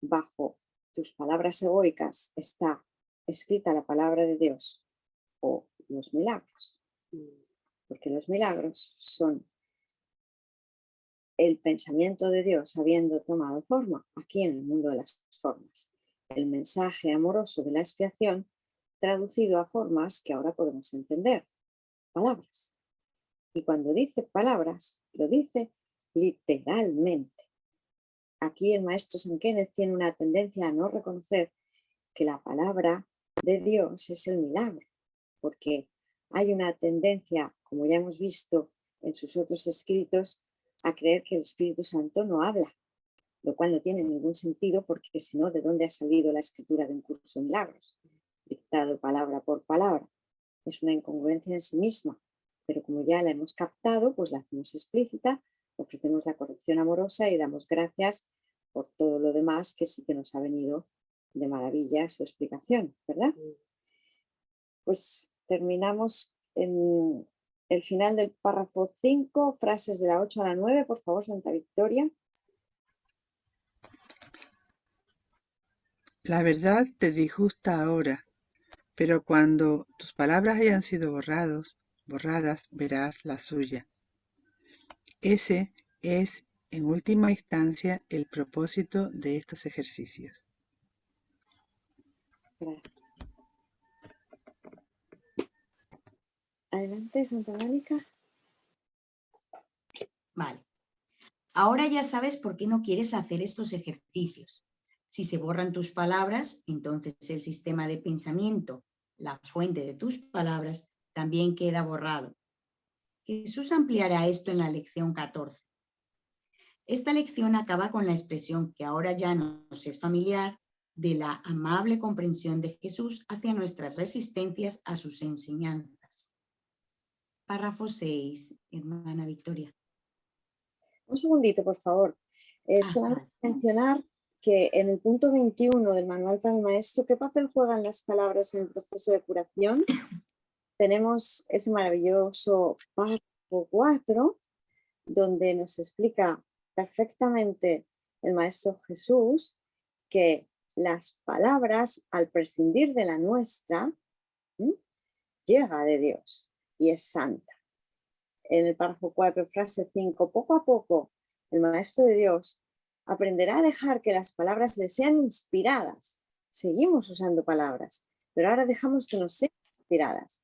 Bajo tus palabras egoicas está escrita la palabra de Dios o los milagros, porque los milagros son el pensamiento de Dios habiendo tomado forma aquí en el mundo de las formas, el mensaje amoroso de la expiación traducido a formas que ahora podemos entender, palabras. Y cuando dice palabras, lo dice literalmente. Aquí el maestro San Kenneth tiene una tendencia a no reconocer que la palabra de Dios es el milagro, porque hay una tendencia, como ya hemos visto en sus otros escritos, a creer que el Espíritu Santo no habla, lo cual no tiene ningún sentido porque si no, ¿de dónde ha salido la escritura de un curso de milagros? Dictado palabra por palabra. Es una incongruencia en sí misma, pero como ya la hemos captado, pues la hacemos explícita, ofrecemos la corrección amorosa y damos gracias por todo lo demás que sí que nos ha venido de maravilla su explicación, ¿verdad? Pues terminamos en el final del párrafo 5, frases de la 8 a la 9, por favor, Santa Victoria. La verdad te disgusta ahora, pero cuando tus palabras hayan sido borradas, verás la suya. Ese es, en última instancia, el propósito de estos ejercicios. Gracias. Adelante, Santa Mónica. Vale. Ahora ya sabes por qué no quieres hacer estos ejercicios. Si se borran tus palabras, entonces el sistema de pensamiento, la fuente de tus palabras, también queda borrado. Jesús ampliará esto en la lección 14. Esta lección acaba con la expresión que ahora ya nos es familiar de la amable comprensión de Jesús hacia nuestras resistencias a sus enseñanzas. Párrafo 6, hermana Victoria. Un segundito, por favor. Solamente mencionar que en el punto 21 del Manual para el Maestro, ¿qué papel juegan las palabras en el proceso de curación? Tenemos ese maravilloso párrafo 4, donde nos explica perfectamente el Maestro Jesús que las palabras, al prescindir de la nuestra, llega de Dios y es santa. En el párrafo 4, frase 5, poco a poco, el Maestro de Dios aprenderá a dejar que las palabras le sean inspiradas. Seguimos usando palabras, pero ahora dejamos que nos sean inspiradas,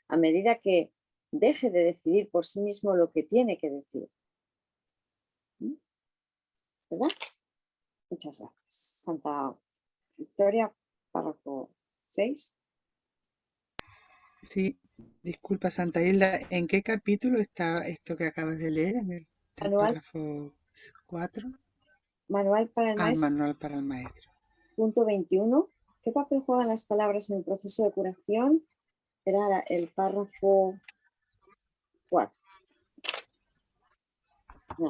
a medida que deje de decidir por sí mismo lo que tiene que decir. ¿Verdad? Muchas gracias. Santa Victoria, párrafo 6. Sí, disculpa Santa Hilda, ¿en qué capítulo está esto que acabas de leer? ¿En el párrafo 4? Manual para el Maestro. Manual para el Maestro. Punto 21. ¿Qué papel juegan las palabras en el proceso de curación? Era el párrafo 4. No.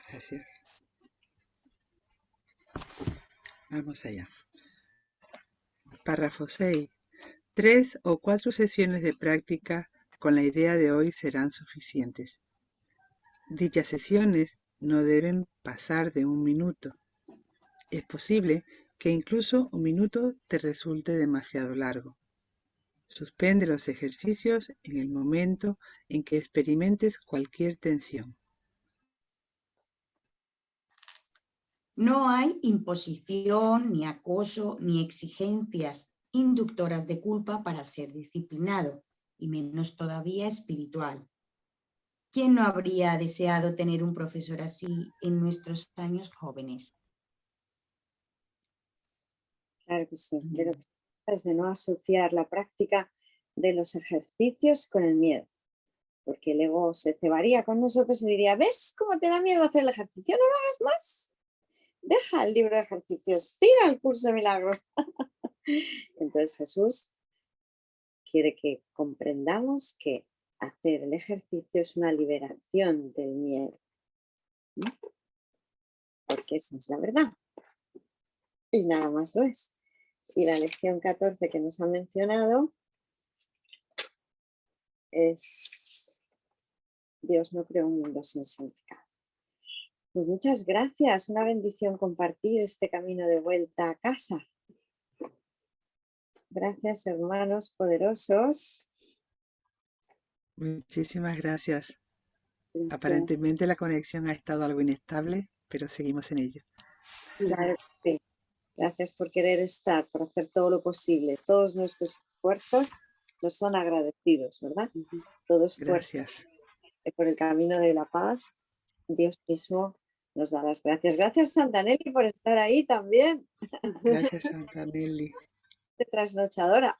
Gracias. Vamos allá. Párrafo 6. 3 o 4 sesiones de práctica con la idea de hoy serán suficientes. Dichas sesiones no deben pasar de 1 minuto. Es posible que incluso 1 minuto te resulte demasiado largo. Suspende los ejercicios en el momento en que experimentes cualquier tensión. No hay imposición, ni acoso, ni exigencias inductoras de culpa para ser disciplinado, y menos todavía espiritual. ¿Quién no habría deseado tener un profesor así en nuestros años jóvenes? Claro que sí. De lo que se trata es de no asociar la práctica de los ejercicios con el miedo, porque el ego se cebaría con nosotros y diría, ¿ves cómo te da miedo hacer el ejercicio? No lo hagas más. Deja el libro de ejercicios, tira el curso de milagros. Entonces Jesús quiere que comprendamos que hacer el ejercicio es una liberación del miedo. Porque esa es la verdad. Y nada más lo es. Y la lección 14 que nos ha mencionado es Dios no creó un mundo sin significado. Pues muchas gracias, una bendición compartir este camino de vuelta a casa. Gracias, hermanos poderosos. Muchísimas gracias. Gracias. Aparentemente la conexión ha estado algo inestable, pero seguimos en ello. Claro que sí. Gracias por querer estar, por hacer todo lo posible. Todos nuestros esfuerzos nos son agradecidos, ¿verdad? Todo esfuerzo Gracias. por el camino de la paz, Dios mismo nos da las gracias. Gracias, Santa Nelly, por estar ahí también. Gracias, Santa Nelly. De trasnochadora.